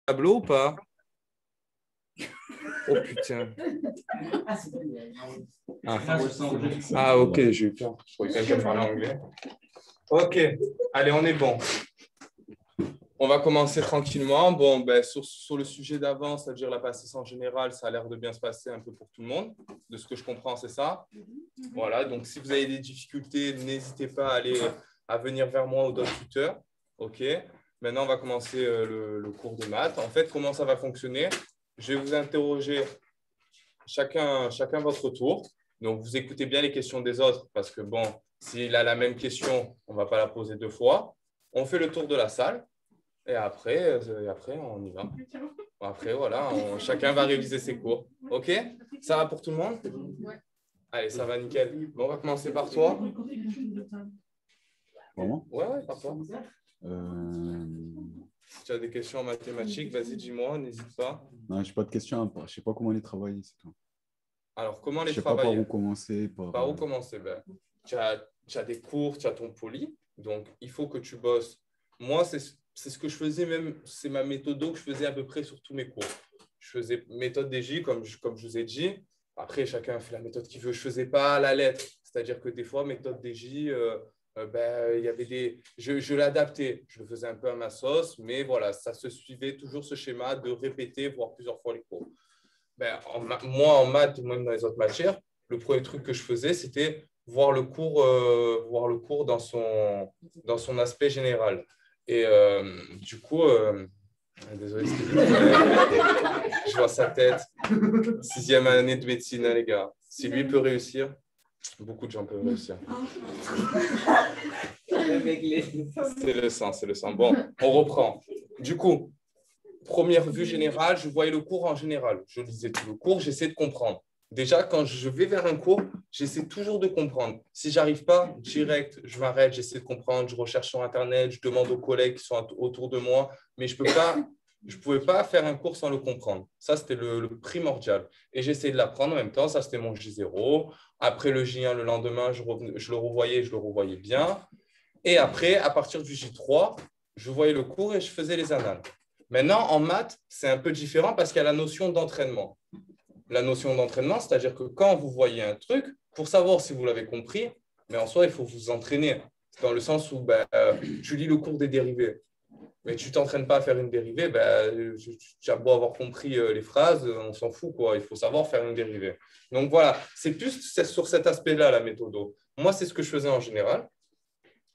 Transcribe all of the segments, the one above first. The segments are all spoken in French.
Tableau ou pas? Oh putain. Ah, ah, ok, j'ai eu peur. Je croyais bien qu'elle parlait anglais. Ok, allez, on est bon. On va commencer tranquillement. Bon, ben, sur le sujet d'avant, c'est-à-dire la passesse en général, ça a l'air de bien se passer un peu pour tout le monde. De ce que je comprends, c'est ça. Voilà, donc si vous avez des difficultés, n'hésitez pas à venir vers moi ou d'autres tuteurs. Ok, maintenant, on va commencer le cours de maths. En fait, comment ça va fonctionner? Je vais vous interroger chacun votre tour. Donc, vous écoutez bien les questions des autres parce que, bon, s'il a la même question, on ne va pas la poser deux fois. On fait le tour de la salle et après on y va. Après, voilà, chacun va réviser ses cours. OK? Ça va pour tout le monde? Ouais. Allez, ça va nickel. Bon, on va commencer par toi. Vraiment? Ouais, par toi. Si tu as des questions en mathématiques, vas-y, dis-moi, n'hésite pas. Non, je n'ai pas de questions. Je ne sais pas comment les travailler, c'est tout. Alors, comment les Je ne sais pas par travailler? où commencer. Par où commencer? Ben, tu as des cours, tu as ton poly, donc il faut que tu bosses. Moi, c'est ce que je faisais même, c'est ma méthode que je faisais à peu près sur tous mes cours. Je faisais méthode DJ, comme je vous ai dit. Après, chacun fait la méthode qu'il veut. Je ne faisais pas à la lettre. C'est-à-dire que des fois, méthode DJ, ben, il y avait je l'adaptais. Je le faisais un peu à ma sauce, mais voilà, ça se suivait toujours ce schéma de répéter, voire plusieurs fois les cours. Ben, moi, en maths, ou même dans les autres matières, le premier truc que je faisais, c'était voir voir le cours dans son aspect général. Et du coup, désolé, je vois sa tête. 6e année de médecine, hein, les gars. Si lui peut réussir, beaucoup de gens peuvent réussir. C'est le sang, c'est le sang. Bon, on reprend. Du coup, première vue générale, je voyais le cours en général. Je lisais tout le cours, j'essaie de comprendre. Déjà, quand je vais vers un cours, j'essaie toujours de comprendre. Si je n'arrive pas, direct, je m'arrête, j'essaie de comprendre, je recherche sur Internet, je demande aux collègues qui sont autour de moi, mais je ne pouvais pas faire un cours sans le comprendre. Ça, c'était le primordial. Et j'essayais de l'apprendre en même temps. Ça, c'était mon J0. Après le J1, le lendemain, je le revoyais bien. Et après, à partir du J3, je voyais le cours et je faisais les annales. Maintenant, en maths, c'est un peu différent parce qu'il y a la notion d'entraînement. La notion d'entraînement, c'est-à-dire que quand vous voyez un truc, pour savoir si vous l'avez compris, mais en soi, il faut vous entraîner. Dans le sens où tu lis le cours des dérivés, mais tu ne t'entraînes pas à faire une dérivée, tu as beau avoir compris les phrases, on s'en fout, quoi. Il faut savoir faire une dérivée. Donc voilà, c'est plus sur cet aspect-là, la méthode. Moi, c'est ce que je faisais en général.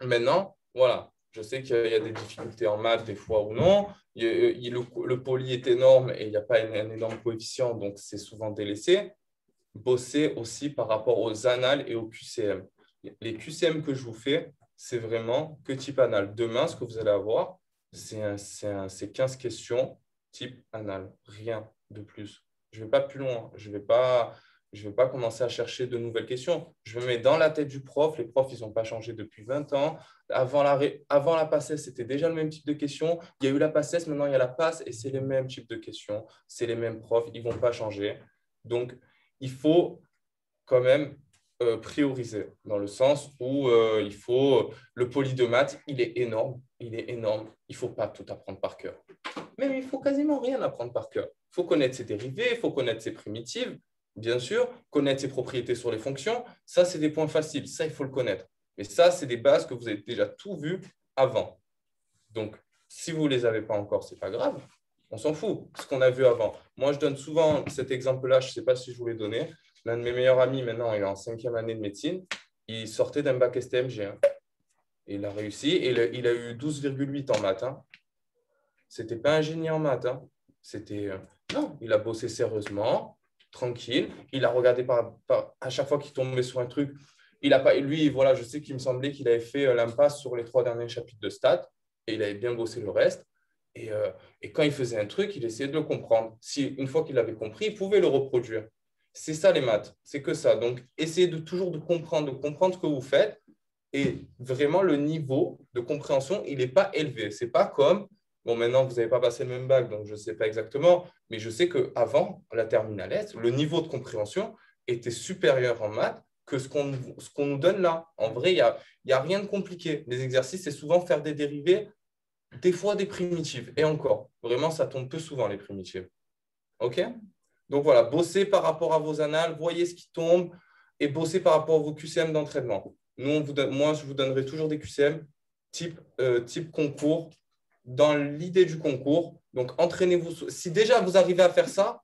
Maintenant, voilà, je sais qu'il y a des difficultés en maths des fois ou non. Le poly est énorme et il n'y a pas un énorme coefficient, donc c'est souvent délaissé. Bosser aussi par rapport aux annales et aux QCM. Les QCM que je vous fais, c'est vraiment que type annale. Demain, ce que vous allez avoir, c'est 15 questions type annale. Rien de plus. Je ne vais pas plus loin. Je vais pas commencer à chercher de nouvelles questions. Je me mets dans la tête du prof. Les profs, ils n'ont pas changé depuis 20 ans. Avant la PACES, c'était déjà le même type de questions. Il y a eu la PACES, maintenant il y a la PASS et c'est les mêmes types de questions. C'est les mêmes profs. Ils ne vont pas changer. Donc, il faut quand même prioriser dans le sens où le poly de maths, il est énorme. Il est énorme. Il ne faut pas tout apprendre par cœur. Même il faut quasiment rien apprendre par cœur. Il faut connaître ses dérivés, il faut connaître ses primitives, bien sûr, connaître ses propriétés sur les fonctions. Ça, c'est des points faciles. Ça, il faut le connaître. Mais ça, c'est des bases que vous avez déjà tout vu avant. Donc, si vous ne les avez pas encore, ce n'est pas grave. On s'en fout, ce qu'on a vu avant. Moi, je donne souvent cet exemple-là, je ne sais pas si je vous l'ai donné. L'un de mes meilleurs amis, maintenant, il est en 5e année de médecine. Il sortait d'un bac STMG. Et il a réussi. Et il a eu 12,8 en maths. Ce n'était pas un génie en maths. Non, il a bossé sérieusement, tranquille. Il a regardé à chaque fois qu'il tombait sur un truc. Il a pas, lui, voilà, je sais qu'il me semblait qu'il avait fait l'impasse sur les 3 derniers chapitres de stats et il avait bien bossé le reste. Et quand il faisait un truc, il essayait de le comprendre. Une fois qu'il l'avait compris, il pouvait le reproduire. C'est ça les maths, c'est que ça. Donc, essayez toujours de comprendre ce que vous faites. Et vraiment, le niveau de compréhension, il n'est pas élevé. C'est pas comme, bon, maintenant, vous n'avez pas passé le même bac, donc je ne sais pas exactement, mais je sais qu'avant la terminale S, le niveau de compréhension était supérieur en maths que ce qu'on nous donne là. En vrai, il y a rien de compliqué. Les exercices, c'est souvent faire des dérivés des fois des primitives. Et encore, vraiment, ça tombe peu souvent, les primitives. OK? Donc voilà, bossez par rapport à vos annales, voyez ce qui tombe et bossez par rapport à vos QCM d'entraînement. Moi, je vous donnerai toujours des QCM type concours dans l'idée du concours. Donc, entraînez-vous. Si déjà vous arrivez à faire ça,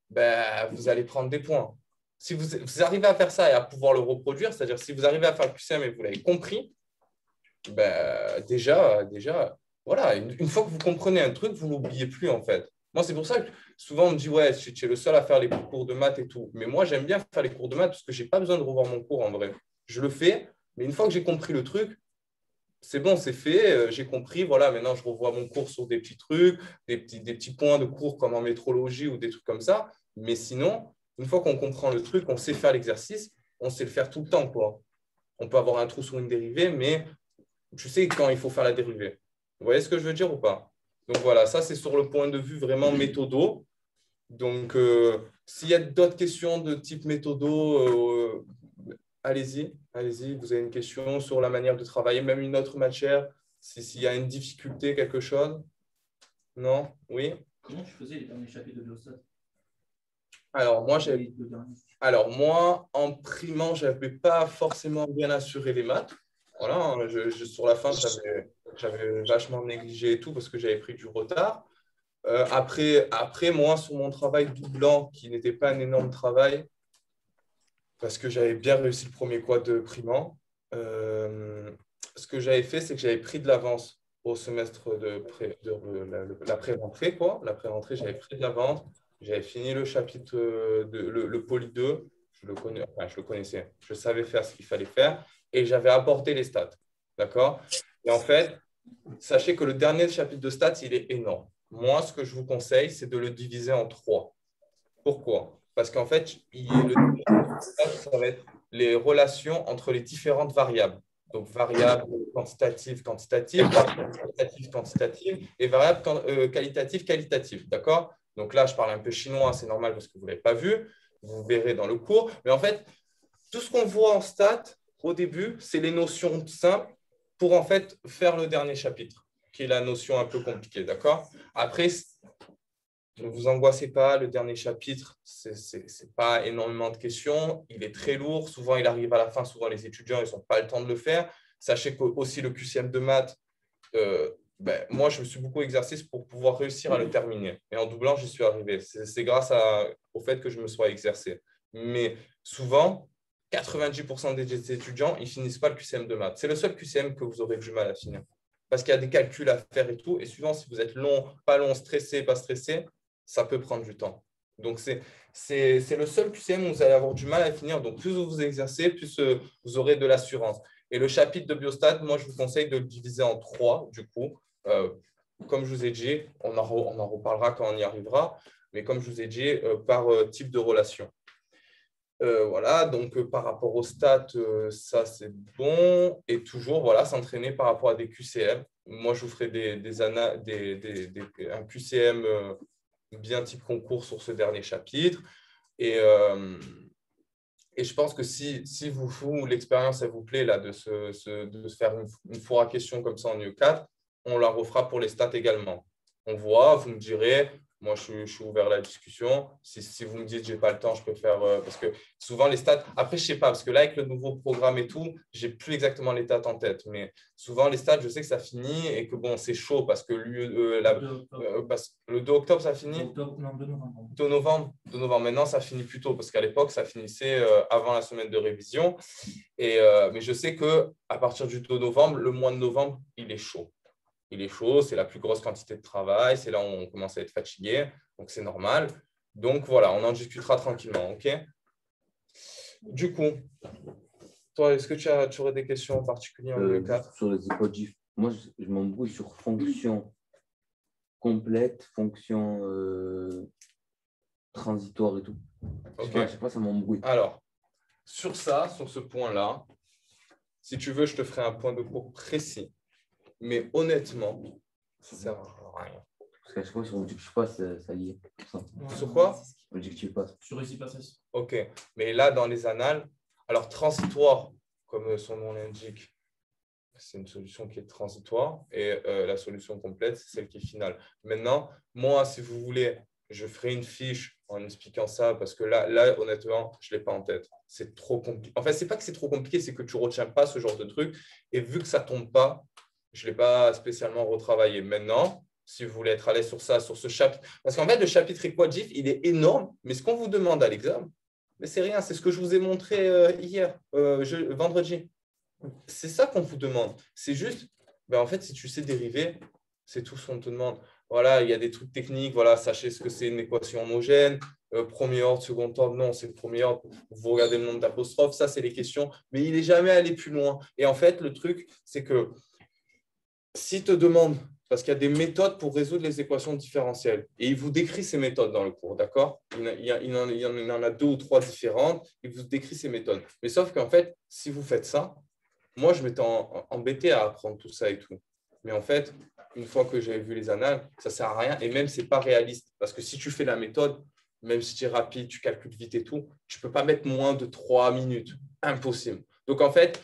ben, vous allez prendre des points. Si vous arrivez à faire ça et à pouvoir le reproduire, c'est-à-dire si vous arrivez à faire le QCM et vous l'avez compris, ben, déjà, voilà, une fois que vous comprenez un truc, vous ne l'oubliez plus en fait. Moi, c'est pour ça que souvent on me dit, ouais, tu es le seul à faire les cours de maths et tout. Mais moi, j'aime bien faire les cours de maths parce que je n'ai pas besoin de revoir mon cours en vrai. Je le fais, mais une fois que j'ai compris le truc, c'est bon, c'est fait, j'ai compris, voilà, maintenant je revois mon cours sur des petits trucs, des petits points de cours comme en métrologie ou des trucs comme ça. Mais sinon, une fois qu'on comprend le truc, on sait faire l'exercice, on sait le faire tout le temps, quoi. On peut avoir un trou sur une dérivée, mais tu sais quand il faut faire la dérivée. Vous voyez ce que je veux dire ou pas? Donc voilà, ça c'est sur le point de vue vraiment méthodo. Donc, s'il y a d'autres questions de type méthodo, allez-y, vous avez une question sur la manière de travailler, même une autre matière, s'il y a une difficulté, quelque chose? Non? Oui? Comment tu faisais les derniers chapitres de Biostat? Alors, moi, en primant, je n'avais pas forcément bien assuré les maths. Voilà, hein, sur la fin, j'avais vachement négligé et tout parce que j'avais pris du retard. Après, moi, sur mon travail doublant, qui n'était pas un énorme travail, parce que j'avais bien réussi le premier quad de primant, ce que j'avais fait, c'est que j'avais pris de l'avance au semestre la pré-rentrée, quoi. La pré-rentrée, j'avais pris de l'avance. J'avais fini le chapitre, le poly 2. Je le connaissais. Je savais faire ce qu'il fallait faire et j'avais apporté les stats. D'accord? Et en fait, sachez que le dernier chapitre de stats, il est énorme. Moi, ce que je vous conseille, c'est de le diviser en 3. Pourquoi? Parce qu'en fait, ça va être les relations entre les différentes variables. Donc, variable quantitative, quantitative, variable quantitative, quantitative et variable qualitative, qualitative. D'accord? Donc là, je parle un peu chinois, c'est normal parce que vous ne l'avez pas vu. Vous verrez dans le cours. Mais en fait, tout ce qu'on voit en stats au début, c'est les notions simples pour en fait faire le dernier chapitre, qui est la notion un peu compliquée. D'accord? Après, ne vous angoissez pas, le dernier chapitre, ce n'est pas énormément de questions. Il est très lourd. Souvent, il arrive à la fin. Souvent, les étudiants, ils n'ont pas le temps de le faire. Sachez que aussi le QCM de maths, moi, je me suis beaucoup exercé pour pouvoir réussir à le terminer. Et en doublant, j'y suis arrivé. C'est grâce au fait que je me sois exercé. Mais souvent, 90% des étudiants, ils ne finissent pas le QCM de maths. C'est le seul QCM que vous aurez du mal à finir. Parce qu'il y a des calculs à faire et tout. Et suivant, si vous êtes long, pas long, stressé, pas stressé, ça peut prendre du temps. Donc, c'est le seul QCM où vous allez avoir du mal à finir. Donc, plus vous vous exercez, plus vous aurez de l'assurance. Et le chapitre de Biostat, moi, je vous conseille de le diviser en 3, du coup. Comme je vous ai dit, on en reparlera quand on y arrivera, mais comme je vous ai dit, par type de relation. Voilà, donc par rapport aux stats, ça c'est bon. Et toujours, voilà, s'entraîner par rapport à des QCM. Moi, je vous ferai un QCM bien type concours sur ce dernier chapitre. Et je pense que si l'expérience, elle vous plaît là, de se faire une foire à questions comme ça en UE4, on la refera pour les stats également. On voit, vous me direz, moi je suis ouvert à la discussion. Si vous me dites que je n'ai pas le temps, je peux faire… parce que souvent les stats, après je ne sais pas, parce que là avec le nouveau programme et tout, je n'ai plus exactement les dates en tête. Mais souvent les stats, je sais que ça finit et que bon, c'est chaud parce que le 2 octobre, ça finit. 2 novembre. 2 novembre. 2 novembre. Maintenant, ça finit plus tôt parce qu'à l'époque, ça finissait avant la semaine de révision. Mais je sais qu'à partir du 2 novembre, le mois de novembre, il est chaud. Il est chaud, c'est la plus grosse quantité de travail. C'est là où on commence à être fatigué. Donc, c'est normal. Donc, voilà, on en discutera tranquillement. OK? Du coup, toi, est-ce que tu aurais des questions en particulier en UE4? Sur les hypothèses, moi, je m'embrouille sur fonction complète, fonction transitoire et tout. OK. Je sais pas, ça m'embrouille. Alors, sur ce point-là, si tu veux, je te ferai un point de cours précis. Mais honnêtement, ça ne sert à rien. Parce qu'à chaque fois, sur l'objectif passe, ça y est. Sur quoi? L'objectif passe. Sur réussi pas ça. OK. Mais là, dans les annales, alors transitoire, comme son nom l'indique, c'est une solution qui est transitoire et la solution complète, c'est celle qui est finale. Maintenant, moi, si vous voulez, je ferai une fiche en expliquant ça parce que là honnêtement, je ne l'ai pas en tête. C'est trop compliqué. En fait, ce n'est pas que c'est trop compliqué, c'est que tu ne retiens pas ce genre de truc. Et vu que ça ne tombe pas, je ne l'ai pas spécialement retravaillé. Maintenant, si vous voulez être à l'aise sur ça, sur ce chapitre. Parce qu'en fait, le chapitre Equadif, il est énorme, mais ce qu'on vous demande à l'examen, mais c'est rien. C'est ce que je vous ai montré vendredi. C'est ça qu'on vous demande. C'est juste, en fait, si tu sais dériver, c'est tout ce qu'on te demande. Voilà, il y a des trucs techniques. Voilà, sachez ce que c'est une équation homogène. Premier ordre, second ordre, non, c'est le premier ordre. Vous regardez le nombre d'apostrophes, ça, c'est les questions. Mais il n'est jamais allé plus loin. Et en fait, le truc, c'est que s'il te demande, parce qu'il y a des méthodes pour résoudre les équations différentielles, et il vous décrit ces méthodes dans le cours, d'accord? Il en a 2 ou 3 différentes, il vous décrit ces méthodes. Mais sauf qu'en fait, si vous faites ça, moi, je m'étais embêté à apprendre tout ça et tout. Mais en fait, une fois que j'avais vu les annales, ça ne sert à rien. Et même, ce n'est pas réaliste. Parce que si tu fais la méthode, même si tu es rapide, tu calcules vite et tout, tu ne peux pas mettre moins de 3 minutes. Impossible. Donc, en fait,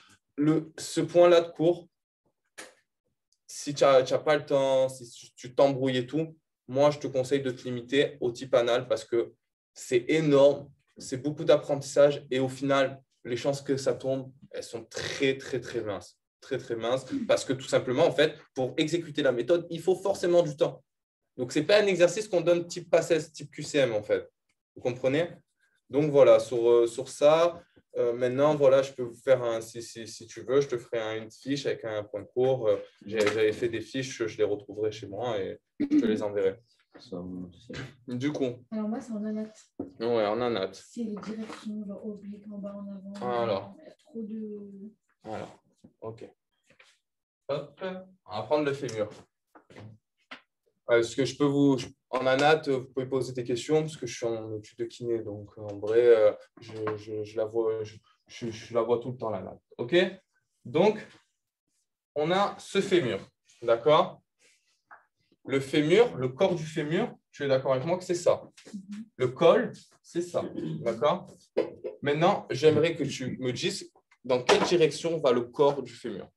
ce point-là de cours, si tu n'as pas le temps, si tu t'embrouilles et tout, moi, je te conseille de te limiter au type anal parce que c'est énorme, c'est beaucoup d'apprentissage et au final, les chances que ça tombe, elles sont très, très, très minces. Très, très minces parce que tout simplement, en fait, pour exécuter la méthode, il faut forcément du temps. Donc, ce n'est pas un exercice qu'on donne type PACES, type QCM, en fait. Vous comprenez? Donc, voilà, sur ça, maintenant, voilà, je peux vous faire, si tu veux, je te ferai une fiche avec un point court. J'avais fait des fiches, je les retrouverai chez moi et je te les enverrai. Du coup. Alors, moi, c'est en anat. Ouais, en anat. C'est les directions, genre oblique, en bas, en avant. Alors. Il y a trop de. Alors, ok. Hop, on va prendre le fémur. Est-ce que je peux en anat, vous pouvez poser des questions parce que je suis en étude de kiné. Donc, en vrai, je la vois, je la vois tout le temps, l'anat. OK? Donc, on a ce fémur. D'accord? Le fémur, le corps du fémur, tu es d'accord avec moi que c'est ça. Le col, c'est ça. D'accord? Maintenant, j'aimerais que tu me dises dans quelle direction va le corps du fémur.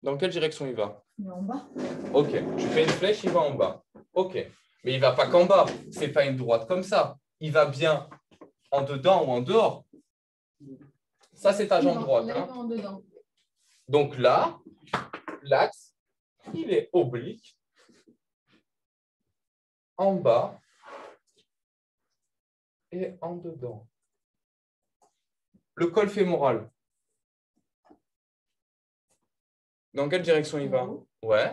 Dans quelle direction il va? Il est en bas. OK. Tu fais une flèche, il va en bas. OK. Mais il ne va pas qu'en bas. Ce n'est pas une droite comme ça. Il va bien en dedans ou en dehors. Ça, c'est ta jambe droite. Là, il va en dedans. Donc là, l'axe, il est oblique, en bas et en dedans. Le col fémoral. Dans quelle direction il va? Ouais.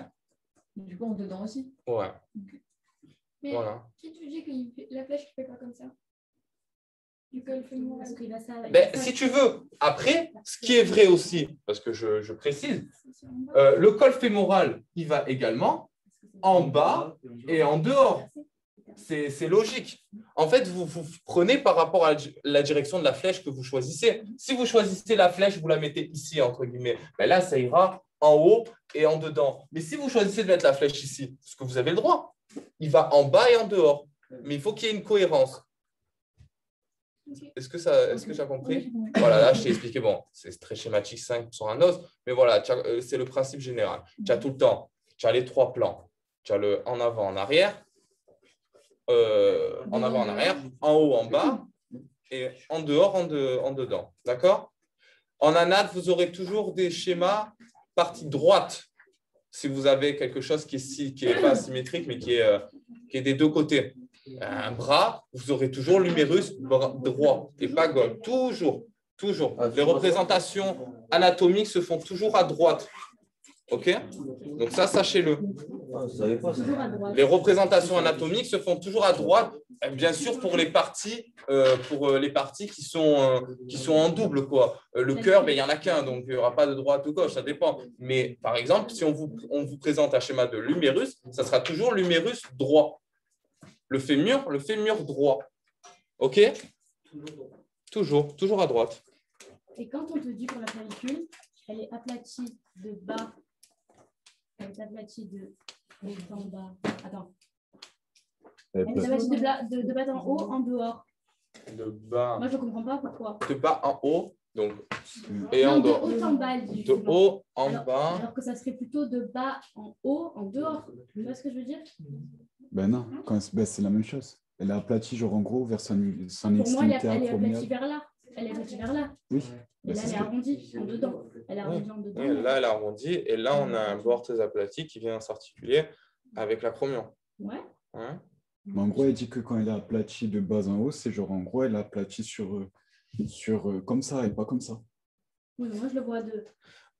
Du coup, en dedans aussi. Ouais. Okay. Mais voilà. qui te dit que la flèche ne fait pas comme ça? Du col fémoral. Parce qu'il a ça. Si tu veux. Après, ce qui est vrai aussi, parce que je précise, le col fémoral, il va également en bas et en dehors. C'est logique. En fait, vous prenez par rapport à la direction de la flèche que vous choisissez. Si vous choisissez la flèche, vous la mettez ici, entre guillemets. Là, ça ira en haut et en dedans. Mais si vous choisissez de mettre la flèche ici, parce que vous avez le droit, il va en bas et en dehors. Mais il faut qu'il y ait une cohérence. Est-ce que tu as compris? Voilà, là, je t'ai expliqué. Bon, c'est très schématique, 5 sur un os. Mais voilà, c'est le principe général. Tu as tout le temps, tu as les 3 plans. Tu as le en avant, en arrière. En avant, en arrière, en haut, en bas, et en dehors, en dedans. D'accord? En anat, vous aurez toujours des schémas partie droite, si vous avez quelque chose qui est pas symétrique, mais qui est des deux côtés. Un bras, vous aurez toujours l'humérus droit et pas gauche. Toujours, toujours. Les représentations anatomiques se font toujours à droite. OK? Donc ça, sachez-le. Les représentations anatomiques se font toujours à droite, bien sûr pour les parties, qui sont en double, quoi. Le cœur, il n'y en a qu'un, donc il n'y aura pas de droite ou gauche, ça dépend. Mais par exemple, si on vous présente un schéma de l'humérus, ça sera toujours l'humérus droit. Le fémur droit. OK? Toujours à droite. Et quand on te dit pour la clavicule, elle est aplatie de bas. Elle est aplatie de haut en bas. Attends. Elle est aplatie de bas en haut, en dehors. De bas. Moi, je ne comprends pas pourquoi. De bas en haut, Donc, et Non, en de dehors. haut en bas. De haut en alors, bas. alors que ça serait plutôt de bas en haut, en dehors. Tu vois ce que je veux dire? Ben non, c'est la même chose. Elle est aplatie, genre en gros, vers son Pour moi, elle extrémité est aplatie acromiale. vers là. Elle est aplatie vers là. Oui. Et là, elle est arrondie en dedans. Elle est arrondie en dedans. Oui, là, elle est arrondie. Et là, on a un bord très aplati qui vient s'articuler avec l'acromion. Ouais. Ouais. Mais en gros, elle dit que quand elle est aplatie de bas en haut, c'est genre en gros, elle est aplatie comme ça et pas comme ça. Oui, moi, je le vois de.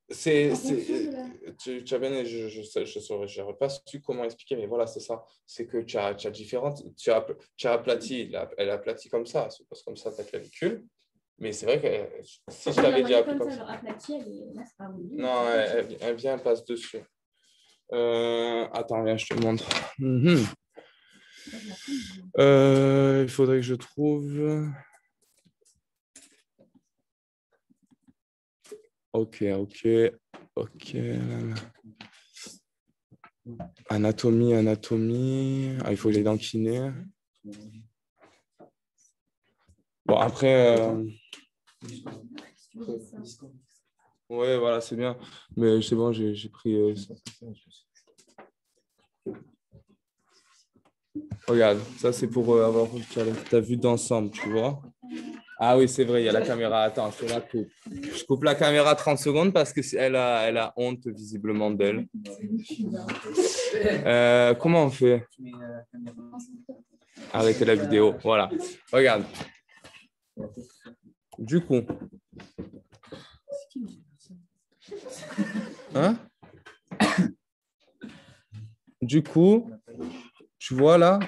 Tu as bien, je n'aurais pas su comment expliquer, mais voilà, c'est ça. C'est que tu as différentes. Tu as aplati, elle est aplatie comme ça, c'est parce que comme ça ta clavicule. Mais c'est vrai que si je t'avais dit comme comme ça, ça. genre aplatie, elle est là, c'est pas arrondi. Non, elle vient, elle passe dessus. Attends, viens, je te montre. Mhm. Il faudrait que je trouve. Ok. Anatomie. Ah, il faut les dents kiné. Bon, après. Ouais, voilà, c'est bien. Mais c'est bon, j'ai pris. Regarde, ça c'est pour avoir ta vue d'ensemble, tu vois. Ah oui, c'est vrai, il y a la caméra. Attends, je la coupe. Je coupe la caméra 30 secondes parce qu'elle a honte visiblement d'elle. Comment on fait? Arrêter la vidéo. Voilà. Regarde. Du coup. Hein? Du coup, tu vois là?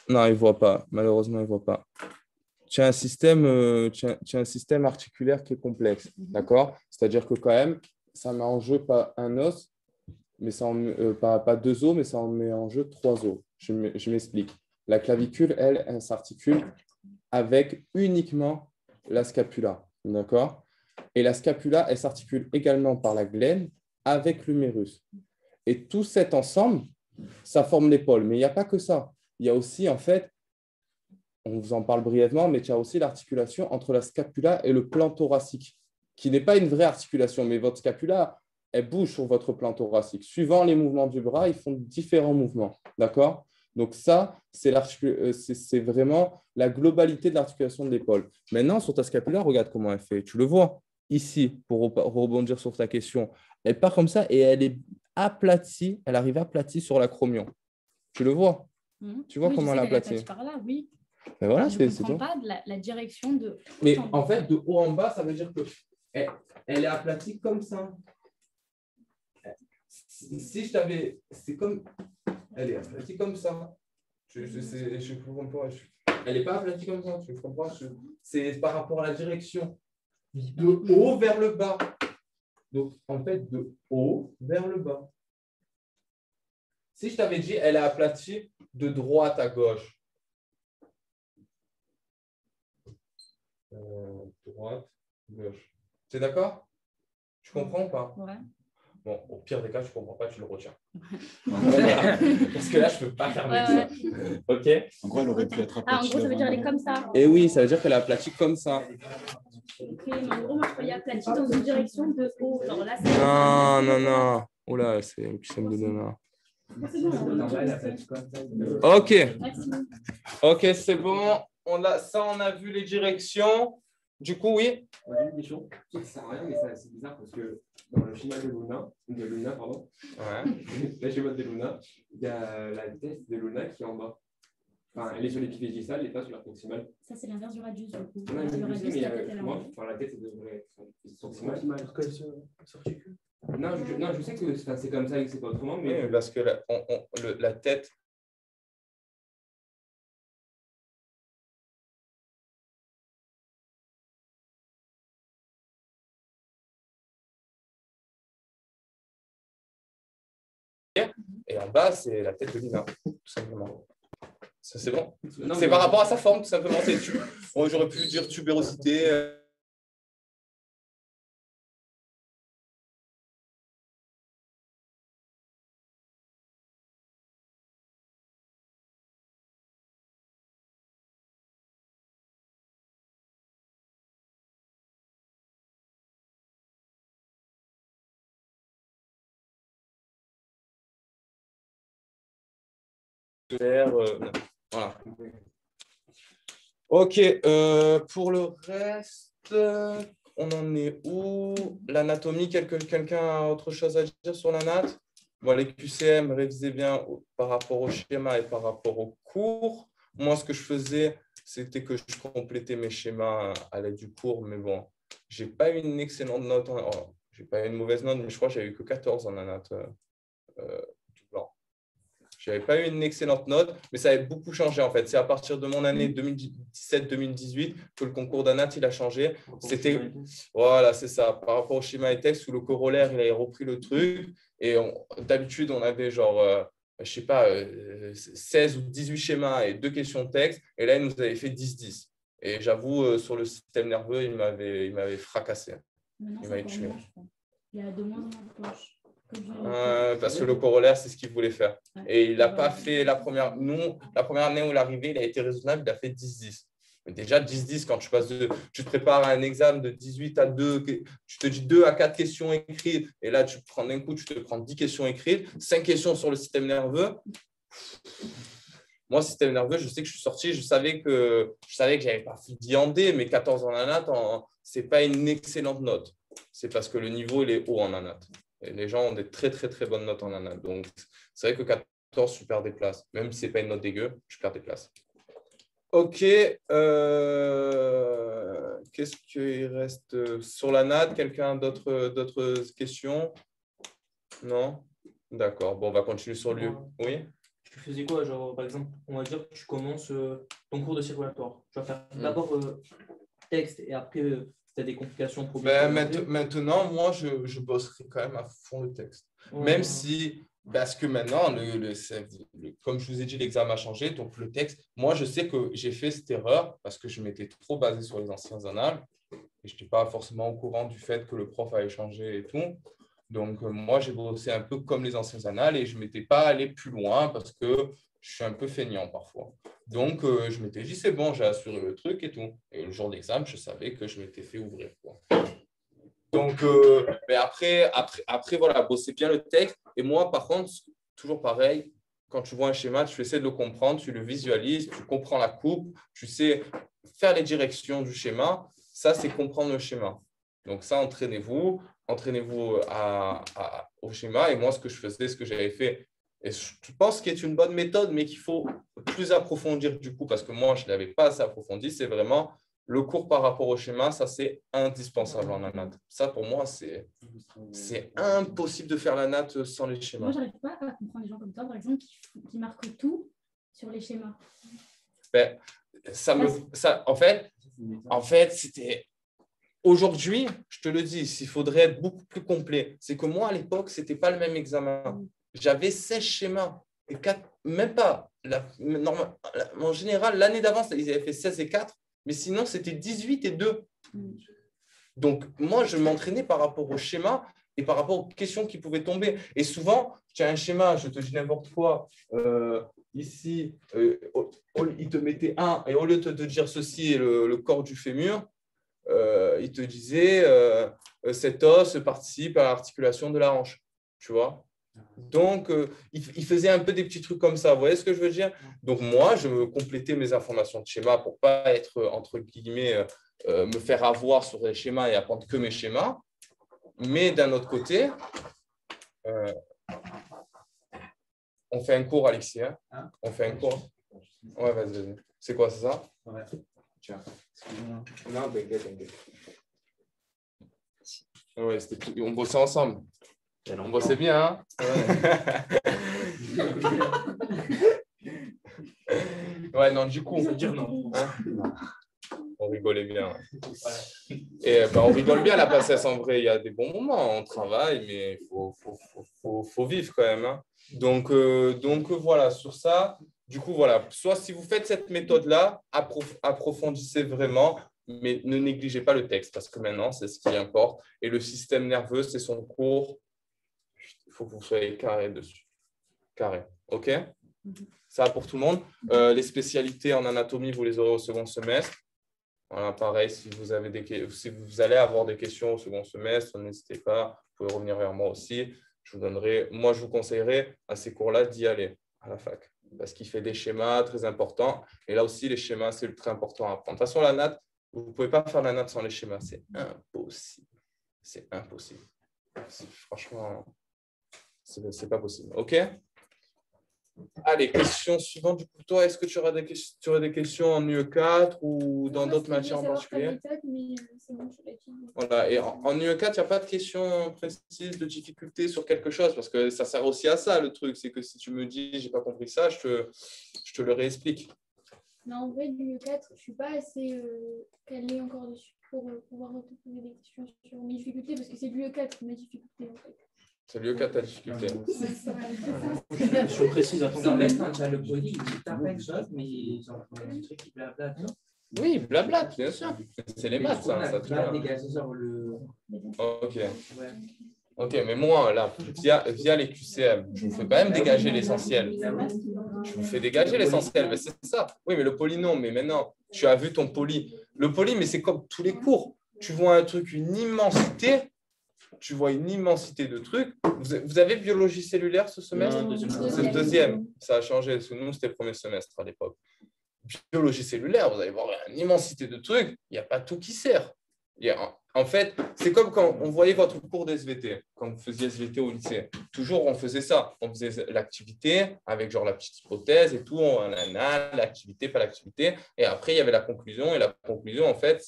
Non, il ne voit pas. Malheureusement, il ne voit pas. Tu as un système articulaire qui est complexe, d'accord? C'est-à-dire que quand même, ça met en jeu pas un os, mais ça pas deux os, mais ça en met en jeu trois os. Je m'explique. La clavicule, elle s'articule avec uniquement la scapula, d'accord? Et la scapula, elle s'articule également par la glène avec l'humérus. Et tout cet ensemble, ça forme l'épaule. Mais il n'y a pas que ça. Il y a aussi, en fait, on vous en parle brièvement, mais il y a aussi l'articulation entre la scapula et le plan thoracique, qui n'est pas une vraie articulation, mais votre scapula, elle bouge sur votre plan thoracique. Suivant les mouvements du bras, ils font différents mouvements. D'accord? Donc ça, c'est vraiment la globalité de l'articulation de l'épaule. Maintenant, sur ta scapula, regarde comment elle fait. Tu le vois ici, pour rebondir sur ta question. Elle part comme ça et elle est aplatie, elle arrive aplatie sur l'acromion. Tu le vois? Tu vois comment elle est aplatie? Par là, oui. Mais voilà, je ne comprends pas la direction de... Mais en fait, de haut en bas, ça veut dire que elle est aplatie comme ça. Si je t'avais... C'est comme... Elle est aplatie comme ça. Je comprends. Elle n'est pas aplatie comme ça, tu comprends? C'est par rapport à la direction. De haut vers le bas. Donc, en fait, de haut vers le bas. Si je t'avais dit, elle est aplatie de droite à gauche. Droite, gauche. Tu es d'accord? Tu comprends ou pas? Ouais. Bon, au pire des cas, tu ne comprends pas, tu le retiens. Parce que là, je ne peux pas faire ça. OK? En gros, elle aurait pu être aplatie. En gros, ça veut dire qu'elle est comme ça. Et oui, ça veut dire qu'elle est aplatie comme ça. Ok, mais en gros, moi, je voyais aplatie dans une direction de haut. Genre là, Non. Oh là, c'est un système de demain. Ok, c'est bon. On a vu les directions. Du coup, oui. J'ai une question. Je sais que ça sert à rien, mais c'est bizarre parce que dans le schéma de Luna, pardon. Ouais. Le schéma de Luna, il y a la tête de Luna qui est en bas. Enfin, elle est sur l'épiphyse distale et pas sur la proximale. Ça, c'est l'inverse du radius, du coup. Non, Le radius, la tête, elle est en moi, haut. enfin, la tête, ça devrait être proximale. Parce qu'elle s'articule. Non, je sais que c'est comme ça et que c'est pas autrement, mais. Oui, parce que la tête. Et en bas, c'est la tête de Lina, tout simplement. Ça, c'est bon. C'est par rapport à sa forme, tout simplement. J'aurais pu dire tubérosité. musculaire. Voilà. Ok, pour le reste, on en est où? L'anatomie, quelqu'un a autre chose à dire sur l'anat? Bon, les QCM, révisez bien par rapport au schéma et par rapport au cours. Moi, ce que je faisais, c'était que je complétais mes schémas à l'aide du cours, mais bon, j'ai pas eu une excellente note. J'ai pas eu une mauvaise note, mais je crois que j'avais eu que 14 en anat tout blanc. Je n'avais pas eu une excellente note, mais ça avait beaucoup changé en fait. C'est à partir de mon année 2017-2018 que le concours d'anat il a changé. C'était voilà, c'est ça. Par rapport au schéma et texte où le corollaire il avait repris le truc et d'habitude on avait genre je sais pas 16 ou 18 schémas et 2 questions de texte et là il nous avait fait 10-10. Et j'avoue sur le système nerveux il m'avait fracassé. Maintenant, Il m'avait tué. Il y a de moins en moins de planches. Parce que le corollaire, c'est ce qu'il voulait faire. Ouais. Et il n'a pas fait la première. Nous, la première année où il est arrivé, il a été raisonnable, il a fait 10-10. Mais déjà, 10-10, quand tu tu te prépares à un examen de 18 à 2, tu te dis 2 à 4 questions écrites, et là, tu prends d'un coup, tu te prends 10 questions écrites, 5 questions sur le système nerveux. Moi, système nerveux, je sais que je suis sorti, je savais que je n'avais pas dit en D, mais 14 en anat, ce n'est pas une excellente note. C'est parce que le niveau, il est haut en anat. Et les gens ont des très, très, très bonnes notes en anat. Donc, c'est vrai que 14, tu perds des places. Même si ce n'est pas une note dégueu, tu perds des places. OK. Qu'est-ce qu'il reste sur l'anat? Quelqu'un d'autres questions? Non? D'accord. Bon, on va continuer sur lui. Oui? Tu faisais quoi? Genre, par exemple, on va dire que tu commences ton cours de circulatoire. Tu vas faire d'abord texte et après, si tu as des complications, problèmes. Maintenant, moi, je bosserai quand même à fond le texte. Même si, parce que maintenant, comme je vous ai dit, l'examen a changé. Donc, le texte, moi, je sais que j'ai fait cette erreur parce que je m'étais trop basé sur les anciens annales et je n'étais pas forcément au courant du fait que le prof avait changé et tout. Donc, moi, j'ai bossé un peu comme les anciens annales et je ne m'étais pas allé plus loin parce que je suis un peu feignant parfois. Donc, je m'étais dit, c'est bon, j'ai assuré le truc et tout. Et le jour d'examen, je savais que je m'étais fait ouvrir, quoi. Donc, mais après, voilà, bosser bien le texte. Et moi, par contre, toujours pareil, quand tu vois un schéma, tu essaies de le comprendre, tu le visualises, tu comprends la coupe, tu sais faire les directions du schéma. Ça, c'est comprendre le schéma. Donc, ça, entraînez-vous au schéma. Et moi, ce que je faisais, ce que j'avais fait, et je pense qu'il est une bonne méthode, mais qu'il faut plus approfondir du coup, parce que moi, je ne l'avais pas assez approfondi, c'est vraiment le cours par rapport au schéma, ça, c'est indispensable en anat. Ça, pour moi, c'est impossible de faire l'anat sans les schémas. Moi, je n'arrive pas à comprendre les gens comme toi, par exemple, qui marquent tout sur les schémas. Ben, en fait, c'était... Aujourd'hui, je te le dis, il faudrait être beaucoup plus complet. C'est que moi, à l'époque, ce n'était pas le même examen. J'avais 16 schémas, et 4, même pas. En général, l'année d'avant, ils avaient fait 16 et 4, mais sinon, c'était 18 et 2. Donc, moi, je m'entraînais par rapport au schéma et par rapport aux questions qui pouvaient tomber. Et souvent, tu as un schéma, je te dis n'importe quoi, ici, il te mettait 1, et au lieu de te dire ceci est le corps du fémur, il te disait cet os participe à l'articulation de la hanche, tu vois. Donc, il faisait un peu des petits trucs comme ça, vous voyez ce que je veux dire? Donc, moi, je me complétais mes informations de schéma pour ne pas être, entre guillemets, me faire avoir sur les schémas et apprendre que mes schémas. Mais d'un autre côté, on fait un cours, Alexis, hein? On fait un cours. Ouais, vas-y. C'est quoi, c'est ça? Ouais. Tiens. Non, t'inquiète. Ouais, on bossait ensemble. On bossait bien, hein? Ouais, non, du coup, Ça veut dire non. On rigolait bien. Ouais. Et on rigole bien la passesse en vrai. Il y a des bons moments, on travaille, mais il faut vivre quand même. Hein. Donc voilà, sur ça, du coup, voilà. Soit si vous faites cette méthode-là, approfondissez vraiment, mais ne négligez pas le texte parce que maintenant, c'est ce qui importe. Et le système nerveux, c'est son cours. Il faut que vous soyez carré dessus. Carré. OK? Ça pour tout le monde. Les spécialités en anatomie, vous les aurez au second semestre. Voilà, pareil, si vous allez avoir des questions au second semestre, n'hésitez pas. Vous pouvez revenir vers moi aussi. Moi, je vous conseillerais à ces cours-là d'y aller à la fac. parce qu'il fait des schémas très importants. Et là aussi, les schémas, c'est ultra important à apprendre. De toute façon, la natte, vous ne pouvez pas faire la natte sans les schémas. C'est impossible. C'est impossible. Franchement, ce n'est pas possible. OK? Allez, question suivante. Du coup, toi, est-ce que tu auras des questions en UE4 ou dans d'autres matières en particulier? Voilà. Et en UE4, il n'y a pas de questions précises de difficulté sur quelque chose parce que ça sert aussi à ça, le truc. C'est que si tu me dis, je n'ai pas compris ça, je te le réexplique. Non, en vrai, du UE4, je ne suis pas assez calée encore dessus pour pouvoir te poser des questions sur mes difficultés parce que c'est du UE4, mes difficultés en fait. C'est UE4 ta difficulté. Je précise, attends. En fait, quand tu as le poli, il tape quelque chose, mais genre, un truc qui blablate, non? Oui, blablate, bien sûr. C'est les maths, ça. Tu vas dégager genre le. OK. Ouais. OK, mais moi, là, via les QCM, je vous fais quand même dégager l'essentiel. Je vous fais dégager l'essentiel, mais c'est ça. Oui, mais le poly, non. Mais maintenant, tu as vu ton poly. Le poly, mais c'est comme tous les cours. Tu vois un truc, une immensité. Tu vois une immensité de trucs. Vous avez biologie cellulaire ce semestre? C'est le deuxième. Ça a changé. Parce que nous, c'était le premier semestre à l'époque. Biologie cellulaire, vous allez voir une immensité de trucs. Il n'y a pas tout qui sert. En fait, c'est comme quand on voyait votre cours d'SVT, quand vous faisiez SVT au lycée. Toujours, on faisait ça. On faisait l'activité avec genre la petite hypothèse et tout, l'activité, pas l'activité. Et après, il y avait la conclusion. Et la conclusion, en fait,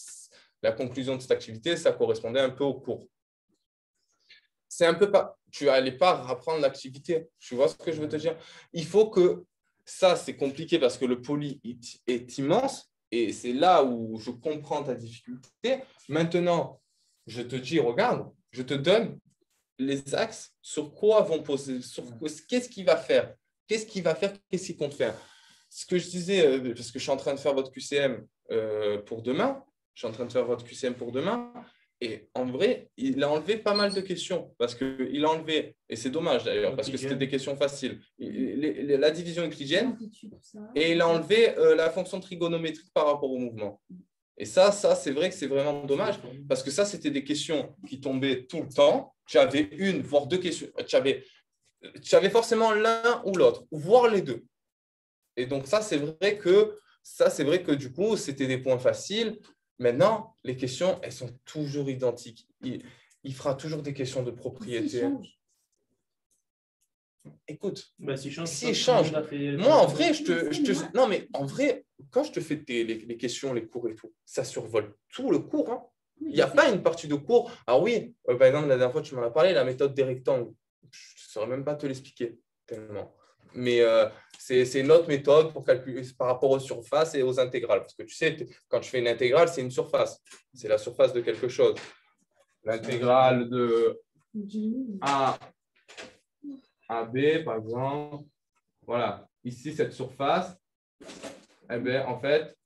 la conclusion de cette activité, ça correspondait un peu au cours. C'est un peu pas. Tu n'allais pas apprendre l'activité. Tu vois ce que je veux te dire? Il faut que ça, c'est compliqué parce que le poly est immense. Et c'est là où je comprends ta difficulté. Maintenant, je te dis, regarde, je te donne les axes sur quoi vont poser, qu'est-ce qu'il va faire, qu'est-ce qu'il compte faire. Ce que je disais, parce que je suis en train de faire votre QCM pour demain, et en vrai, il a enlevé pas mal de questions, parce qu'il a enlevé, et c'est dommage d'ailleurs, parce que c'était des questions faciles, la division euclidienne, et il a enlevé la fonction trigonométrique par rapport au mouvement. Et ça c'est vrai que c'est vraiment dommage, parce que ça, c'était des questions qui tombaient tout le temps. Tu avais une, voire deux questions. Tu avais forcément l'un ou l'autre, voire les deux. Et donc ça, c'est vrai que du coup, c'était des points faciles. Maintenant, les questions, elles sont toujours identiques. Il fera toujours des questions de propriété. Écoute, s'il change, moi, en vrai, non, mais en vrai, quand je te fais les questions, les cours et tout, ça survole tout le cours. Hein. Il n'y a pas une partie de cours. Ah oui, par exemple, la dernière fois, tu m'en as parlé, la méthode des rectangles. Je ne saurais même pas te l'expliquer tellement. Mais c'est une autre méthode pour calculer par rapport aux surfaces et aux intégrales. Parce que tu sais, quand tu fais une intégrale, c'est une surface. C'est la surface de quelque chose. L'intégrale de A à B, par exemple. Voilà. Ici, cette surface, eh bien, en fait,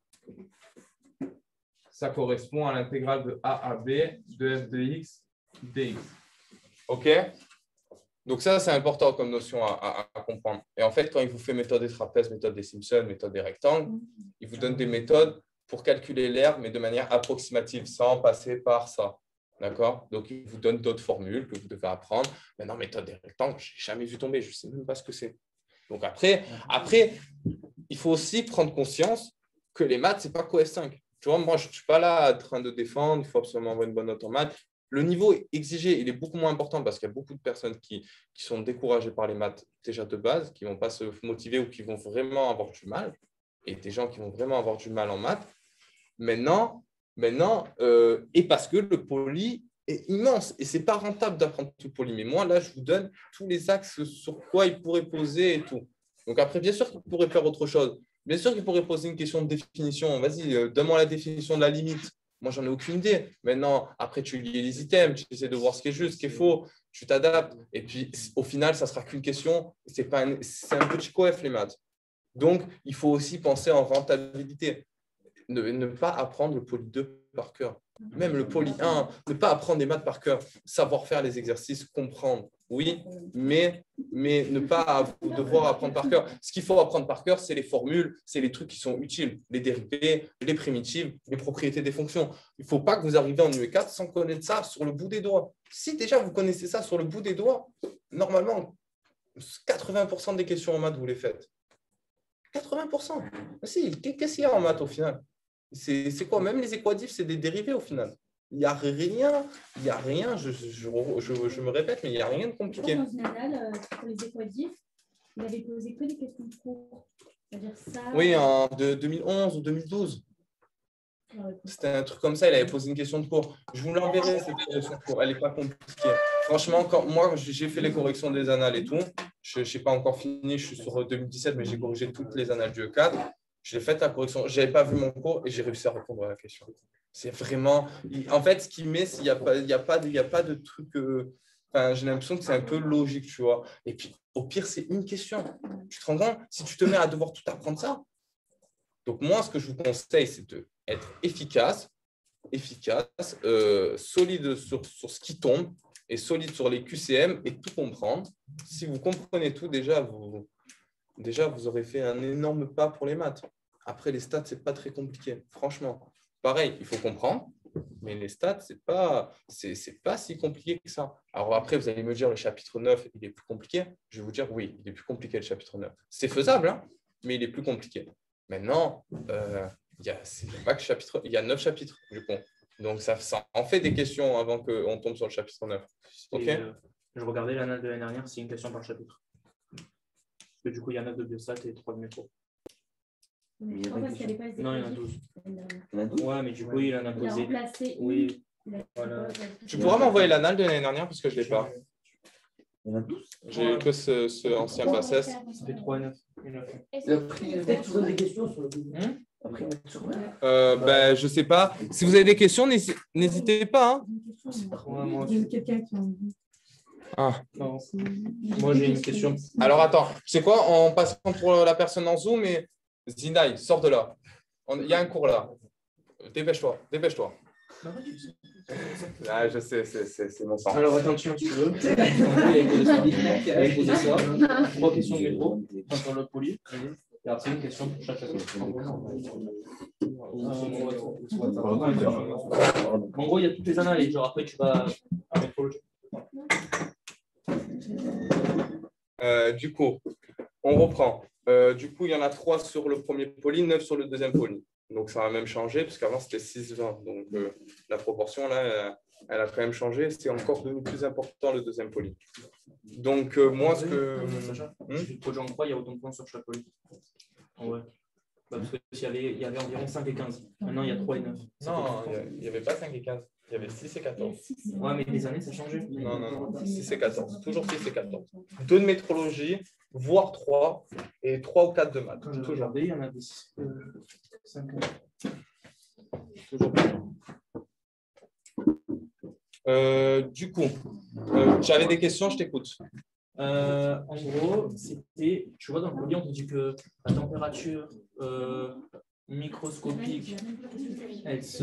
ça correspond à l'intégrale de A à B de f de x dx. OK? Donc ça, c'est important comme notion à comprendre. Et en fait, quand il vous fait méthode des trapèzes, méthode des Simpsons, méthode des rectangles, il vous donne des méthodes pour calculer l'aire, mais de manière approximative, sans passer par ça. D'accord? Donc, il vous donne d'autres formules que vous devez apprendre. Maintenant, méthode des rectangles, je n'ai jamais vu tomber. Je ne sais même pas ce que c'est. Donc après, il faut aussi prendre conscience que les maths, ce n'est pas QS5. Tu vois, moi, je ne suis pas là en train de défendre. Il faut absolument avoir une bonne note en maths. Le niveau exigé, il est beaucoup moins important parce qu'il y a beaucoup de personnes qui sont découragées par les maths déjà de base, qui ne vont pas se motiver ou qui vont vraiment avoir du mal, et des gens qui vont vraiment avoir du mal en maths. Maintenant, et parce que le poly est immense et ce n'est pas rentable d'apprendre tout le poly. Mais moi, là, je vous donne tous les axes sur quoi il pourrait poser et tout. Donc après, bien sûr qu'il pourrait faire autre chose. Bien sûr qu'il pourrait poser une question de définition. Vas-y, donne-moi la définition de la limite. Moi, j'en ai aucune idée. Maintenant, après, tu lis les items, tu essaies de voir ce qui est juste, ce qui est faux, tu t'adaptes. Et puis, au final, ça ne sera qu'une question. C'est un petit coef, les maths. Donc, il faut aussi penser en rentabilité. Ne pas apprendre le poly 2 par cœur. Même le poly 1, ne pas apprendre les maths par cœur. Savoir faire les exercices, comprendre. Oui, mais ne pas devoir apprendre par cœur. Ce qu'il faut apprendre par cœur, c'est les formules, c'est les trucs qui sont utiles, les dérivés, les primitives, les propriétés des fonctions. Il ne faut pas que vous arriviez en UE4 sans connaître ça sur le bout des doigts. Si déjà vous connaissez ça sur le bout des doigts, normalement, 80% des questions en maths, vous les faites. 80%. Si, qu'est-ce qu'il y a en maths au final? C'est quoi? Même les équatifs, c'est des dérivés au final. Il n'y a rien, je me répète, mais il n'y a rien de compliqué. Dans une annale, pour les équatifs, il avait posé que des questions de cours. C'est-à-dire ça. Oui, en 2011 ou 2012. C'était un truc comme ça, il avait posé une question de cours. Je vous l'enverrai, cette question de cours. Elle n'est pas compliquée. Franchement, quand moi, j'ai fait les corrections des annales et tout, je n'ai pas encore fini, je suis sur 2017, mais j'ai corrigé toutes les annales du E4. J'ai fait la correction. Je n'avais pas vu mon cours et j'ai réussi à répondre à la question. C'est vraiment… En fait, ce qu'il met, il n'y a pas de truc… Enfin, j'ai l'impression que c'est un peu logique, tu vois. Et puis, au pire, c'est une question. Tu te rends compte? Si tu te mets à devoir tout apprendre ça. Donc, moi, ce que je vous conseille, c'est d'être efficace, solide sur ce qui tombe et solide sur les QCM et tout comprendre. Si vous comprenez tout, déjà, vous aurez fait un énorme pas pour les maths. Après, les stats, ce n'est pas très compliqué, franchement. Pareil, il faut comprendre, mais les stats, ce n'est pas si compliqué que ça. Alors après, vous allez me dire, le chapitre 9, il est plus compliqué. Je vais vous dire, oui, il est plus compliqué, le chapitre 9. C'est faisable, hein, mais il est plus compliqué. Maintenant, il y a 9 chapitres, du coup. Donc, ça en fait des questions avant qu'on tombe sur le chapitre 9. OK. Je regardais l'annale de l'année dernière, c'est une question par chapitre. Parce que du coup, il y en a 2 de biostat et 3 de métro. Non, il y en a 12. Ouais, mais du coup, il en a posé. Remplacé. Oui. Voilà. Tu pourras m'envoyer l'annale de l'année dernière parce que je ne l'ai pas. Il y en a 12. J'ai que ce ancien PACES. Ça fait 3 et 9. Et après, il y a toujours des questions sur le après, je ne sais pas. Si vous avez des questions, n'hésitez pas. Hein. Il y a quelqu'un qui a envie. Ah. Non. Moi, j'ai une question. Alors, attends. C'est quoi? En passant pour la personne en Zoom, mais Zinaï, sors de là. Il y a un cours là. Dépêche-toi. Ah, je sais, c'est mon sang. Alors, attention, si tu veux. Il a posé ça. 3 questions de métro, sur l'autre poly. Et après, une question pour chaque question. En gros, il y a toutes les analyses. Genre, après, tu vas à métrologie. Du coup, on reprend. Du coup, il y en a 3 sur le premier poly, 9 sur le deuxième poly. Donc, ça va même changer, parce qu'avant, c'était 6-20. Donc, la proportion, là, elle a quand même changé. C'est encore devenu plus important, le deuxième poly. Donc, moi, ce que… J'en crois, il y a autant de points sur chaque poly. Ouais. Parce qu'il y avait environ 5 et 15. Maintenant, il y a 3 et 9. Non, il n'y avait pas 5 et 15. Il y avait 6 et 14. Ouais, mais des années, ça a changé. Non. 6 et 14. Toujours 6 et 14. 2 de métrologie, voire 3, et 3 ou 4 de maths. Quand j'ai regardé, il y en avait 5. Toujours. Du coup, j'avais des questions, je t'écoute. En gros, c'était, tu vois, dans le poly, on te dit que la température microscopique, elle se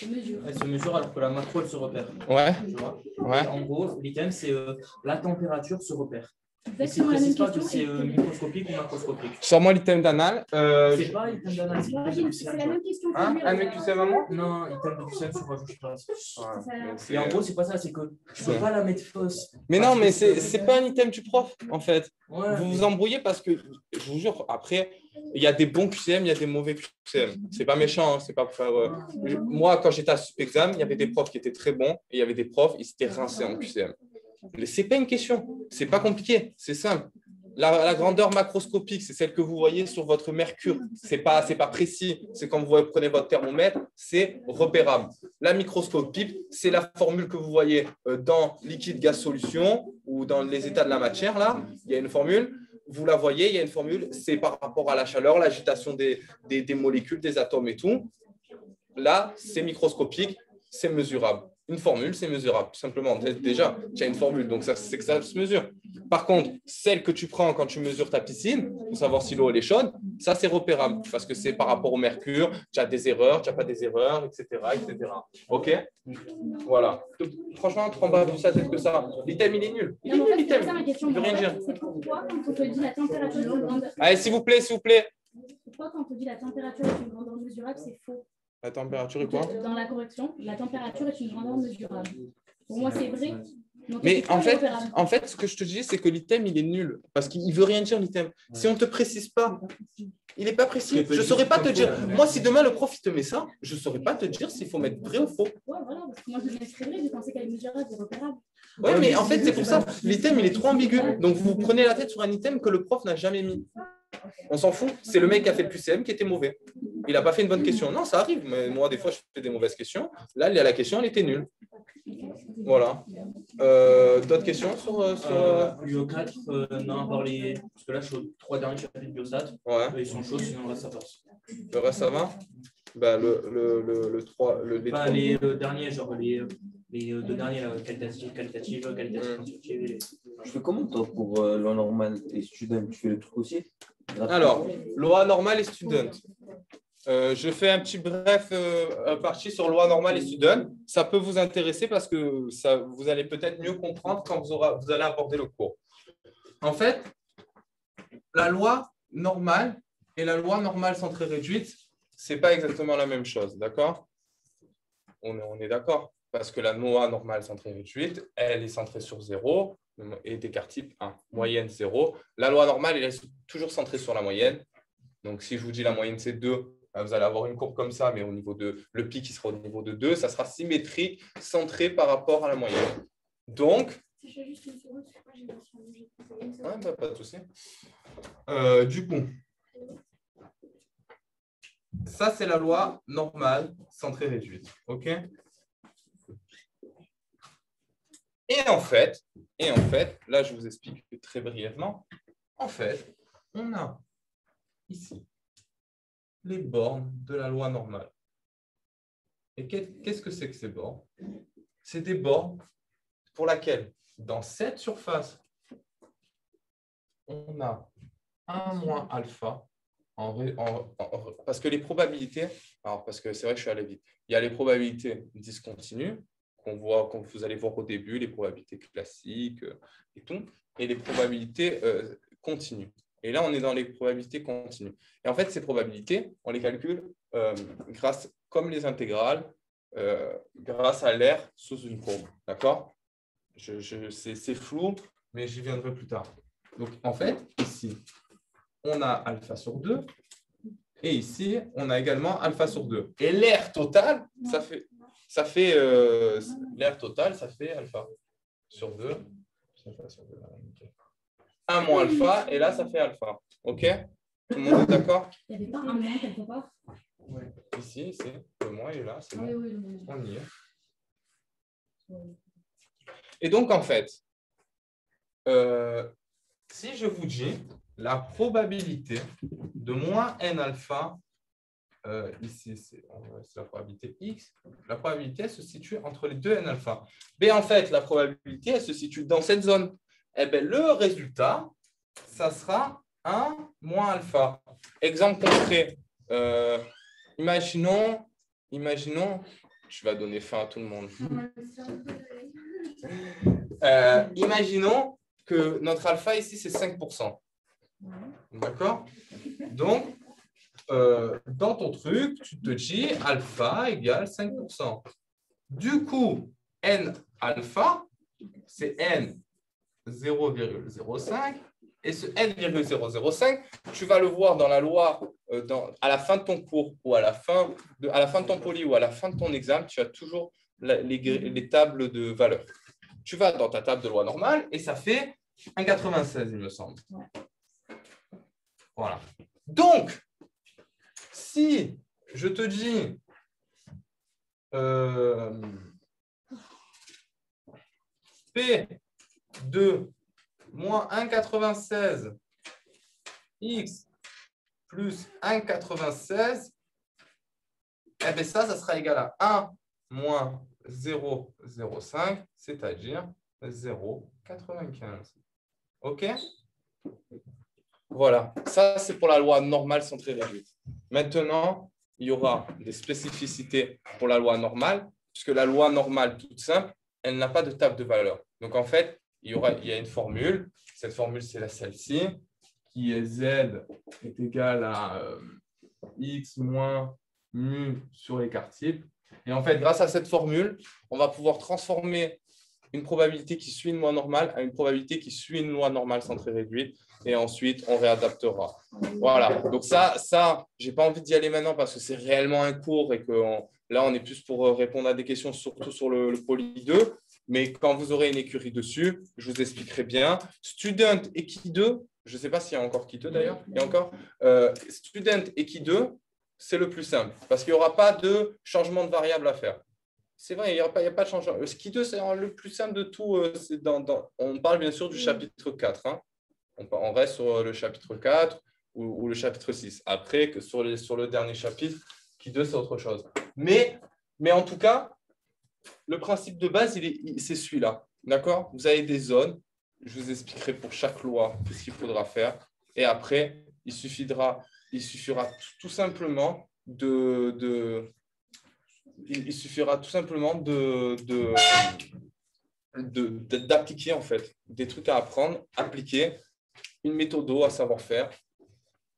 mesure. Elle se mesure alors que la macro, elle se repère. Ouais. Tu vois. Ouais. En gros, l'item, c'est la température se repère. C'est ne précise pas que c'est microscopique ou macroscopique. Sors-moi l'item d'anal. C'est pas l'item d'anal, c'est la même question. Hein? Un mec, tu sais maman? Non, item de QCM sur rajout classe. Ouais. Et en gros, c'est pas ça, c'est que tu peux pas la mettre fausse. Mais non, mais c'est pas un item du prof, en fait. Ouais. Vous vous embrouillez parce que, je vous jure, après, il y a des bons QCM, il y a des mauvais QCM. C'est pas méchant, hein, c'est pas pour faire… Moi, quand j'étais à Subexam, il y avait des profs qui étaient très bons et il y avait des profs, ils s'étaient rincés en QCM. C'est pas une question, c'est pas compliqué, c'est simple. La grandeur macroscopique, c'est celle que vous voyez sur votre mercure. C'est pas précis. C'est quand vous prenez votre thermomètre, c'est repérable. La microscopique, c'est la formule que vous voyez dans liquide, gaz, solution ou dans les états de la matière. Là, il y a une formule. Vous la voyez, il y a une formule. C'est par rapport à la chaleur, l'agitation des molécules, des atomes et tout. Là, c'est microscopique, c'est mesurable. Une formule, c'est mesurable, tout simplement. Déjà, tu as une formule, donc c'est que ça se mesure. Par contre, celle que tu prends quand tu mesures ta piscine, pour savoir si l'eau est chaude, ça, c'est repérable, parce que c'est par rapport au mercure, tu as des erreurs, tu n'as pas des erreurs, etc. etc. OK? Voilà. Franchement, tu ne prends pas plus ça tête que ça. L'item, il est nul. Il est nul, l'item. Il ne veut rien dire. C'est pourquoi, quand on te dit la température est une grandeur… Allez, s'il vous plaît, s'il vous plaît. Pourquoi, quand on te dit la température est une grandeur mesurable, c'est faux? La température est quoi? Dans la correction, la température est une grandeur mesurable. Pour moi, c'est vrai. Donc, Mais c'est pas repérable. en fait, ce que je te dis, c'est que l'item, il est nul. Parce qu'il ne veut rien dire, l'item. Si on ne te précise pas, il n'est pas précis. Je ne saurais pas te dire. Moi, si demain, le prof il te met ça, je ne saurais pas te dire s'il faut mettre vrai ou faux. Ouais, voilà, parce que moi, je le mettrais vrai, j'ai pensé qu'elle est mesurable et repérable. Ouais, mais en fait, c'est pour ça. L'item, il est trop ambigu. Donc, vous prenez la tête sur un item que le prof n'a jamais mis. On s'en fout. C'est le mec qui a fait le QCM qui était mauvais. Il n'a pas fait une bonne question. Non, ça arrive. Mais moi, des fois, je fais des mauvaises questions. Là, la question, elle était nulle. Voilà. D'autres questions sur Bio 4, non, à part les. Parce que là, je suis aux 3 derniers chapitres de Biostat. Ouais. Ils sont chauds, sinon le reste, ça passe. Le reste, ça va bah, les 3. Pas les derniers, genre les 2 derniers, qualitative, constructive. Je fais comment toi pour loi normale et student? Tu fais le truc aussi? Alors, loi normale et student. Je fais un petit bref partie sur loi normale et student. Ça peut vous intéresser parce que vous allez peut-être mieux comprendre quand vous allez aborder le cours. En fait, la loi normale et la loi normale centrée réduite, ce n'est pas exactement la même chose, d'accord? On est d'accord, parce que la loi normale centrée réduite, elle est centrée sur 0 et d'écart type 1, moyenne 0. La loi normale, elle est toujours centrée sur la moyenne. Donc, si je vous dis la moyenne, c'est 2, vous allez avoir une courbe comme ça, mais au niveau de le pic, qui sera au niveau de 2, ça sera symétrique, centré par rapport à la moyenne. Donc, Juste une seconde, je crois que j'ai pas changé. ouais, bah, pas de souci. Du coup, ça, c'est la loi normale centrée réduite. OK? Et en fait, là, je vous explique très brièvement. En fait, on a ici les bornes de la loi normale. Et qu'est-ce que c'est que ces bornes? C'est des bornes pour lesquelles, dans cette surface, on a 1 moins alpha, parce que les probabilités, alors parce que c'est vrai que je suis allé vite, il y a les probabilités discontinues, qu'on voit, quand vous allez voir au début, les probabilités classiques et tout, et les probabilités continues. Et là, on est dans les probabilités continues. Et en fait, ces probabilités, on les calcule comme les intégrales, grâce à l'air sous une courbe. D'accord? C'est flou, mais j'y viendrai plus tard. Donc, en fait, ici, on a alpha sur 2. Et ici, on a également alpha sur 2. Et l'air total, ça fait l'air total, ça fait alpha sur 2. 1 moins alpha, et là, ça fait alpha. OK? Tout le monde est d'accord? Il n'y avait pas un moins quelque part? Ouais. Ici, c'est le moins, il est là, c'est bon. Oui, le moins. On y est. Et donc, en fait, si je vous dis la probabilité de moins n alpha, ici, c'est la probabilité x, la probabilité elle se situe entre les deux n alpha. Mais en fait, la probabilité, elle se situe dans cette zone. Eh bien, le résultat, ça sera 1 moins alpha. Exemple concret. Imaginons, je vais donner fin à tout le monde. Imaginons que notre alpha ici, c'est 5%. D'accord? Donc, dans ton truc, tu te dis alpha égale 5%. Du coup, n alpha, c'est n 0,05. Et ce n,005, tu vas le voir dans la loi, à la fin de ton cours, ou à la fin de ton poly, ou à la fin de ton examen, tu as toujours les tables de valeurs. Tu vas dans ta table de loi normale, et ça fait 1,96, il me semble. Voilà. Donc, si je te dis P de moins 1,96 x plus 1,96, eh bien ça sera égal à 1 moins 0,05, c'est-à-dire 0,95. OK? Voilà, ça c'est pour la loi normale centrée réduite. Maintenant, il y aura des spécificités pour la loi normale, puisque la loi normale toute simple, elle n'a pas de table de valeur. Donc en fait, il y a une formule. Cette formule, c'est celle-ci, qui est Z est égal à X moins mu sur l'écart type. Et en fait, grâce à cette formule, on va pouvoir transformer une probabilité qui suit une loi normale à une probabilité qui suit une loi normale centrée réduite. Et ensuite, on réadaptera. Voilà. Donc ça, je n'ai pas envie d'y aller maintenant parce que c'est réellement un cours et que là, on est plus pour répondre à des questions, surtout sur le poly 2. Mais quand vous aurez une écurie dessus, je vous expliquerai bien. Student et Key 2, je ne sais pas s'il y a encore Key 2 d'ailleurs. Il y a encore Student et Key 2, c'est le plus simple parce qu'il n'y aura pas de changement de variable à faire. C'est vrai, il n'y a pas de changement. Le Key 2, c'est le plus simple de tout. On parle bien sûr du chapitre 4. Hein. On reste sur le chapitre 4 ou le chapitre 6. Après, que sur le dernier chapitre, Key 2, c'est autre chose. Mais en tout cas, le principe de base, c'est celui-là. D'accord? Vous avez des zones. Je vous expliquerai pour chaque loi ce qu'il faudra faire. Et après, il suffira tout simplement d'appliquer en fait des trucs à apprendre, appliquer une méthode à savoir faire.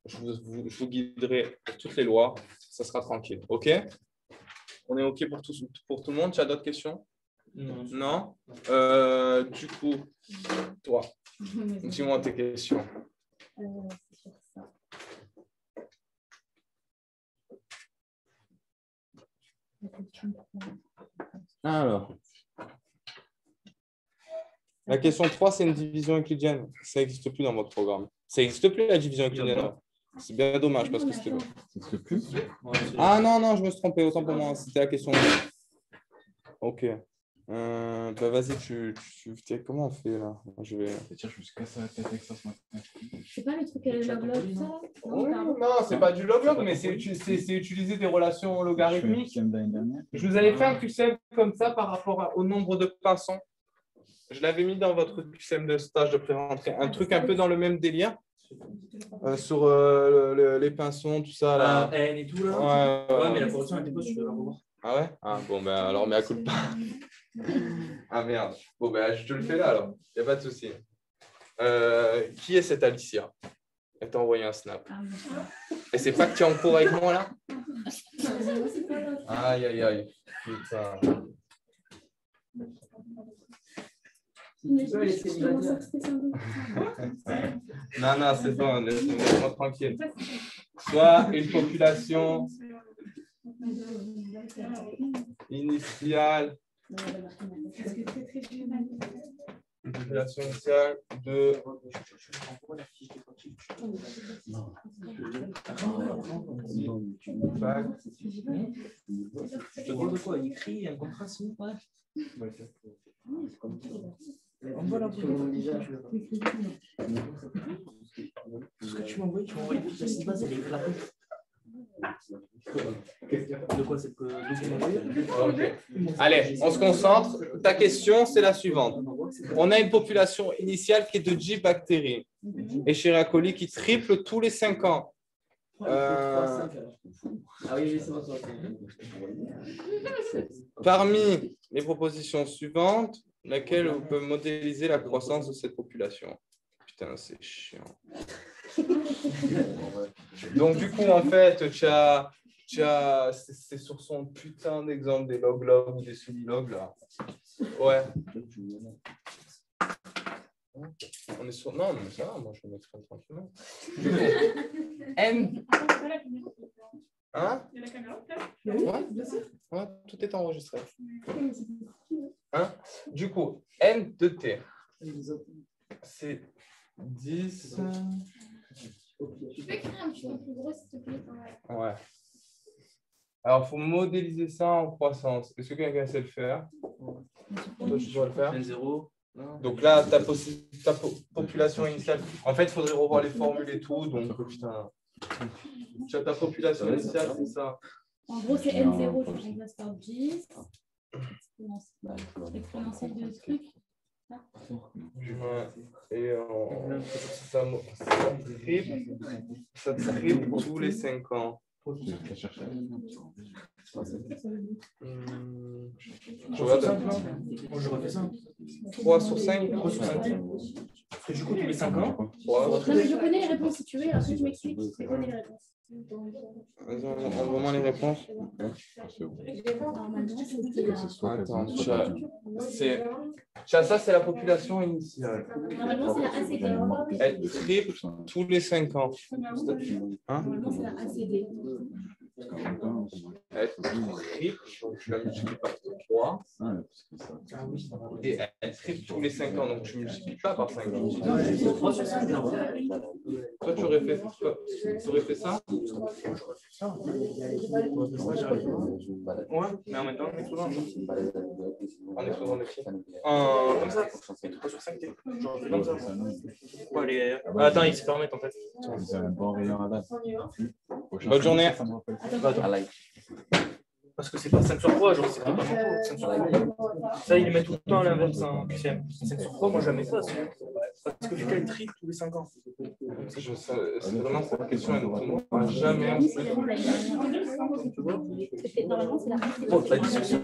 Je vous guiderai pour toutes les lois. Ça sera tranquille. OK? On est OK pour tout le monde? Tu as d'autres questions? Non? Du coup, toi, dis-moi tes questions. C'est sur ça. Alors, la question 3, c'est une division euclidienne. Ça n'existe plus dans votre programme. Ça n'existe plus la division euclidienne. C'est bien dommage parce que c'était bon. Ça n'existe plus. Ah non, je me suis trompé. Autant pour moi. C'était la question. OK. Vas-y, comment on fait là? Je me suis cassé la tête avec ça ce matin. C'est pas le truc log-log, ça là? Oui, non, c'est pas du log-log, mais c'est utiliser des relations logarithmiques. Je vous avais fait un QCM comme ça par rapport au nombre de pinsons. Je l'avais mis dans votre QCM de stage de pré-rentrée. Un truc un peu dans le même délire. Sur les pinsons, tout ça. Là. N et tout là. Ouais, mais la correction n'était pas sur la revoir. Ah ouais? Ah bon, ben alors, mais à coup de pas. Ah merde. Bon, ben je te le fais là alors. Il n'y a pas de souci. Qui est cette Alicia? Elle t'a envoyé un snap. Et c'est pas que tu es en cours avec moi là? Aïe, aïe, aïe. Putain. Non, c'est bon, laisse-moi tranquille. Soit une population initiale. Une population initiale de. Je te demande quoi? Il écrit un contrat sinon? On voit la ce que tu m'envoies, la site base, elle est éclatée. De quoi cette Okay. Allez, on se concentre. Ta question, c'est la suivante. On a une population initiale qui est de G bactéries. Escherichia coli qui triple tous les 5 ans. Parmi les propositions suivantes, laquelle on peut modéliser la croissance de cette population? Putain, c'est chiant. Donc, du coup, en fait, c'est sur son putain d'exemple des log-log ou des semi-log, là. Ouais. On est sur... Non, mais ça va, moi, je vais m'exprimer tranquillement. N... Hein? Ouais, tout est enregistré. Hein? Du coup, N de T, c'est 10... Tu peux écrire un petit peu plus gros, s'il te plaît? Ouais. Alors, il faut modéliser ça en croissance. Est-ce que quelqu'un sait le faire? Toi, tu dois le faire. N0. Donc là, ta population initiale. En fait, il faudrait revoir les formules et tout. Donc, putain. Tu as ta population initiale, c'est ça. En gros, c'est N0, je remplace par 10. Exponentielle de truc. Ouais. Et ça triple tous les 5 ans. Je vois, Moi, j'aurais fait ça. 3 sur 5. 3 sur 5. Parce que du coup, tous les 5 ans. Non, mais je connais les réponses si tu veux, après tu m'expliques. Je connais les réponses. Envoie-moi les réponses. Normalement, c'était là. Attends, ça, c'est la population initiale. Normalement, c'est la ACD. Elle triple tous les 5 ans. Hein? Normalement, c'est la ACD. Elle triple, donc tu la multiplies par 3. Et elle triple tous les 5 ans, donc tu ne multiplies pas par 5 ans. Toi, tu aurais fait ça? Ouais, mais en même temps, En exposant le qui? comme ça. 3 sur 5, genre comme ça. Ouais, attends, ils se permettent en fait. Bonne journée. Parce que c'est pas 5 sur 3, genre c'est pas beaucoup. 5 sur 3. Ça, ils mettent tout le temps à l'inverse. 5 sur 3, moi jamais ça. Parce que vu qu'elle triple tous les 5 ans. C'est vraiment cette question, elle ne tombe jamais. Normalement, c'est la ACD. Bon, la discussion.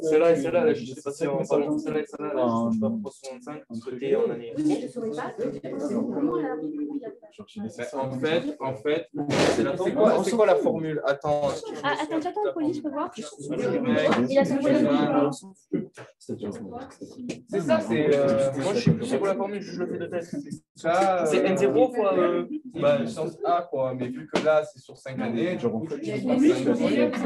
Celle-là et celle-là, je sais pas si on parle de celle-là et celle-là, je ne sais pas 365, souhaité en année. En fait, c'est quoi la formule? Attends. J'attends le colis, je peux voir. Il Il a son colis. C'est ça, Moi, je sais plus c'est quoi la formule, je le fais de tête. ça. C'est N0 fois. Sciences A, quoi. Mais vu que là, c'est sur 5 années, du coup, ça.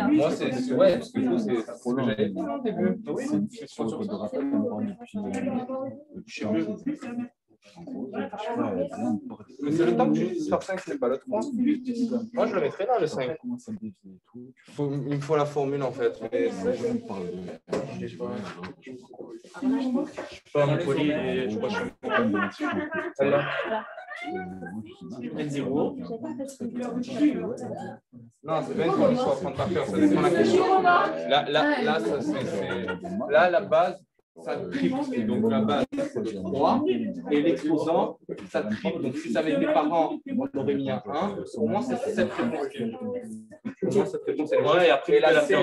moi, c'est. Ouais, parce que c'est ce que j'avais dit au début. C'est une question de rappel qu'on parle depuis Mais c'est le temps que tu utilises par 5, c'est pas le 3. Moi, je le mettrais là, le 5. Il me faut la formule, en fait. Mais Je sais pas, mon colis, je crois que je suis. Celle-là. N0. non, c'est bien qu'il soit prendre par cœur. Ça dépend de la question. Là, ça, c'est. Là, la base. Ça triple, et donc la base c'est le 3, et l'exposant, ça triple. Donc si ça avait été par an, on aurait mis un 1. Au moins, c'est cette réponse. Au moins, cette réponse est Ouais, et après, et la C,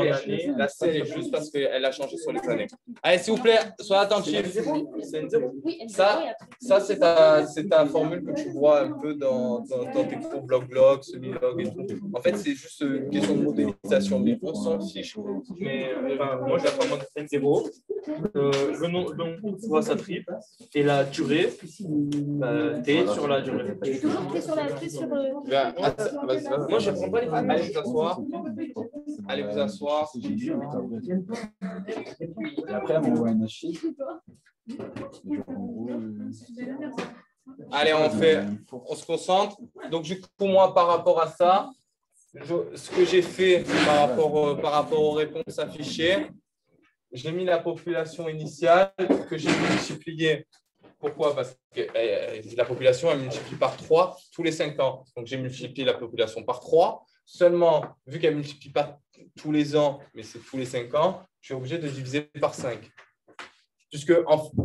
elle est juste parce qu'elle a changé sur les années. Allez, s'il vous plaît, soyez attentifs. C'est N0. Ça c'est ta formule que tu vois un peu dans tes cours bloc, semi-log et tout. En fait, c'est juste une question de modélisation, mais on s'en fiche. Mais moi, je la prends en mode N0. Le nombre fois sa triple et la durée T sur la durée. Toujours T sur la T sur. Moi, je ne prends pas les allez vous asseoir. Allez vous asseoir. Et après, elle m'envoie un archive. Allez, on se concentre. Donc, du coup, moi, par rapport à ça, ce que j'ai fait par rapport aux réponses affichées, j'ai mis la population initiale que j'ai multipliée. Pourquoi? Parce que la population, elle multiplie par 3 tous les 5 ans. Donc, j'ai multiplié la population par 3. Seulement, vu qu'elle ne multiplie pas tous les ans, mais c'est tous les 5 ans, je suis obligé de diviser par 5. Puisque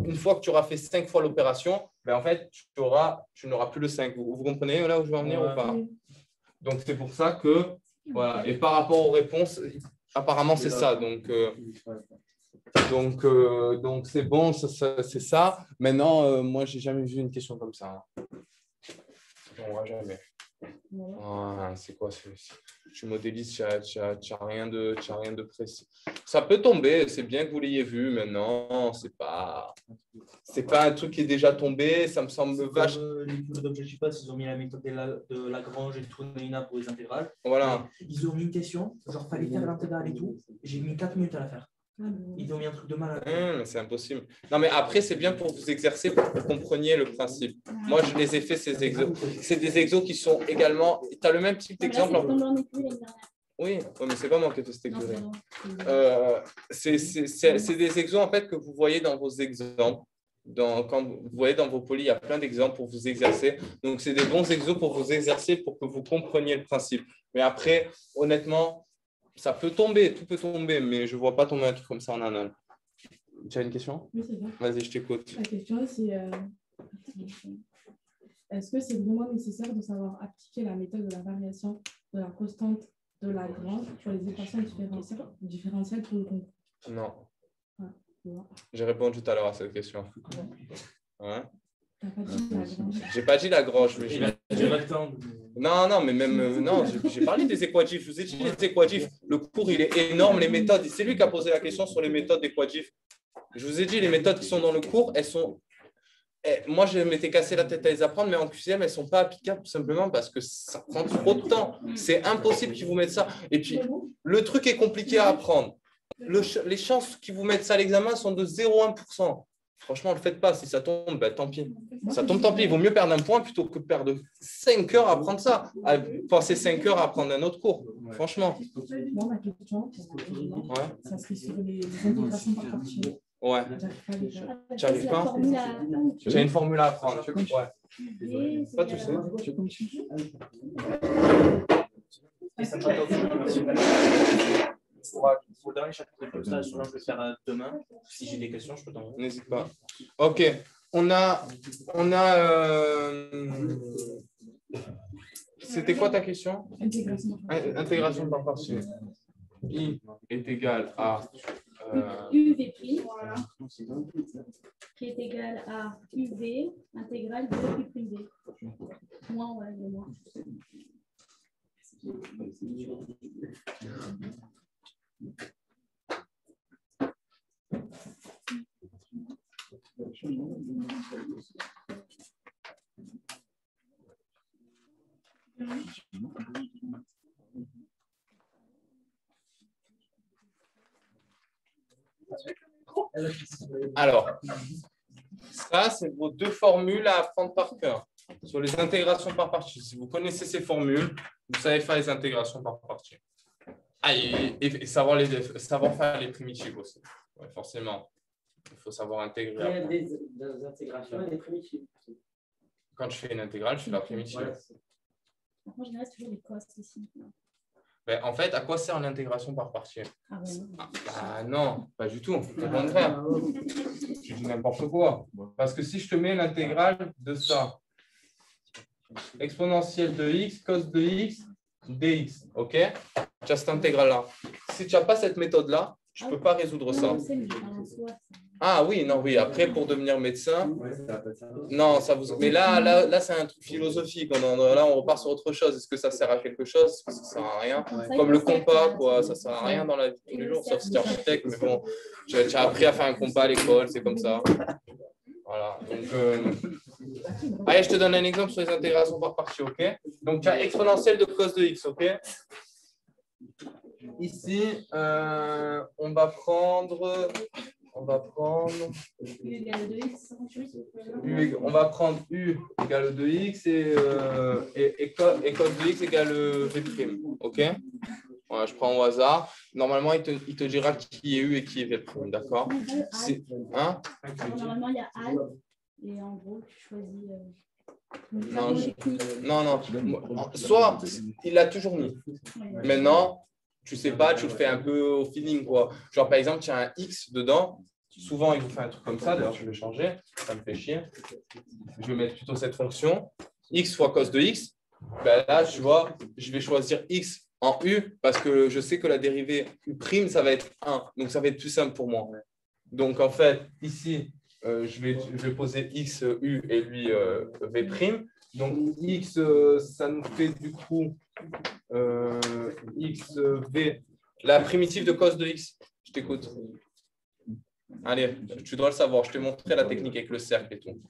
une fois que tu auras fait 5 fois l'opération, ben en fait, tu n'auras plus le 5. Vous comprenez là où je veux en venir ou pas? Donc, c'est pour ça que, voilà. Et par rapport aux réponses, apparemment, c'est ça. Donc c'est bon, c'est ça. Maintenant, moi, j'ai jamais vu une question comme ça. On ne verra jamais. C'est quoi celui-ci? Tu modélises, tu n'as rien de précis. Ça peut tomber, c'est bien que vous l'ayez vu, mais non, c'est pas un truc qui est déjà tombé. Ça me semble vachement. Les cours d'objectif pass, ils ont mis la méthode de Lagrange et tout pour les intégrales. Voilà. Ils ont mis une question, genre fallait faire l'intégrale et tout. J'ai mis 4 minutes à la faire. Ils ont mis un truc de malade. C'est impossible. Non, mais après, c'est bien pour vous exercer, pour que vous compreniez le principe. Moi, je les ai fait, ces exos. C'est des exos qui sont également... Tu as le même type d'exemple. Oui, mais c'est pas moi qui ai fait cet exo. C'est des exos, en fait, que vous voyez dans vos exemples. Quand vous voyez dans vos polis, il y a plein d'exemples pour vous exercer. Donc, c'est des bons exos pour vous exercer, pour que vous compreniez le principe. Mais après, honnêtement... Ça peut tomber, tout peut tomber, mais je ne vois pas tomber un truc comme ça en un an. Tu as une question? Oui, c'est bien. Vas-y, je t'écoute. La question, c'est est-ce que c'est vraiment nécessaire de savoir appliquer la méthode de la variation de la constante de Lagrange sur les équations différentielles pour le concours? Non. Ouais. J'ai répondu tout à l'heure à cette question. Ouais. T'as pas dit Lagrange. J'ai pas dit Lagrange, mais Il a dit rectangle. non, mais même non, j'ai parlé des équatifs. Je vous ai dit les équatifs. Le cours, il est énorme. Les méthodes, c'est lui qui a posé la question sur les méthodes d'équatifs. Je vous ai dit, les méthodes qui sont dans le cours, elles sont. Moi, je m'étais cassé la tête à les apprendre, mais en QCM, elles ne sont pas applicables tout simplement parce que ça prend trop de temps. C'est impossible qu'ils vous mettent ça. Et puis, le truc est compliqué à apprendre. Les chances qu'ils vous mettent ça à l'examen sont de 0,1%. Franchement, ne le faites pas. Si ça tombe, ben, tant pis. Ça tombe, tant pis. Il vaut mieux perdre un point plutôt que perdre 5 heures à apprendre ça. À passer 5 heures à apprendre un autre cours. Franchement. Moi, ma question, ça serait sur les intégrations par partie. Ouais. Tu arrives pas? J'ai une formule à apprendre. Ouais. Pas tout ça. Pour le dernier chapitre de ça, je vais le faire demain. Si j'ai des questions, je peux t'envoyer. N'hésite pas. Ok. On a. C'était quoi ta question? Intégration par partie. I est égal à UV', voilà, qui est égal à UV intégrale de U'V. Moins, ouais, le moins. Alors, ça, c'est vos deux formules à apprendre par cœur sur les intégrations par partie. Si vous connaissez ces formules, vous savez faire les intégrations par partie. Ah, et savoir faire les primitives aussi. Ouais, forcément, il faut savoir intégrer. Il y a des intégrations et des primitives. Quand je fais une intégrale, je fais la primitive. Voilà. En général, c'est toujours les costes ici. Ben, en fait, à quoi sert l'intégration par partie? Ah, ouais. Bah, non, pas du tout. Au contraire. Tu dis n'importe quoi. Parce que si je te mets l'intégrale de ça, exponentielle de x, cos de x, dx, ok? Tu as cette intégrale-là. Si tu n'as pas cette méthode-là, tu ne peux pas résoudre ça. Ah oui, non, oui. Après, pour devenir médecin, non, ça vous. Mais là, c'est un truc philosophique. Là, on repart sur autre chose. Est-ce que ça sert à quelque chose? Est-ce que ça sert à rien? Comme le compas, quoi. Ça sert à rien dans la vie de tous les jours, sauf si tu es architecte. Mais bon, tu as appris à faire un compas à l'école, c'est comme ça. Voilà. Donc, allez, je te donne un exemple sur les intégrations par partie, ok? Donc, tu as exponentielle de cos de x, ok? Ici, on va prendre U égale 2x. on va prendre U égale 2x et cos de x égale V'. OK? Voilà, je prends au hasard. Normalement, il te dira qui est U et qui est V'. D'accord? Hein? Normalement, il y a alt. Et en gros, tu choisis. Non. Soit il l'a toujours mis. Maintenant, tu sais pas, tu le fais un peu au feeling, quoi. Genre, par exemple, tu as un X dedans. Souvent, il vous fait un truc comme ça. D'ailleurs, je vais changer. Ça me fait chier. Je vais mettre plutôt cette fonction. X fois cos de X. Ben là, tu vois, je vais choisir X en U parce que je sais que la dérivée U', ça va être 1. Donc, ça va être plus simple pour moi. Donc, en fait, ici, je vais poser X, U et lui V'. Donc, X, ça nous fait du coup X, V, la primitive de cos de X. Je t'écoute. Allez, tu dois le savoir. Je t'ai montré la technique avec le cercle et tout.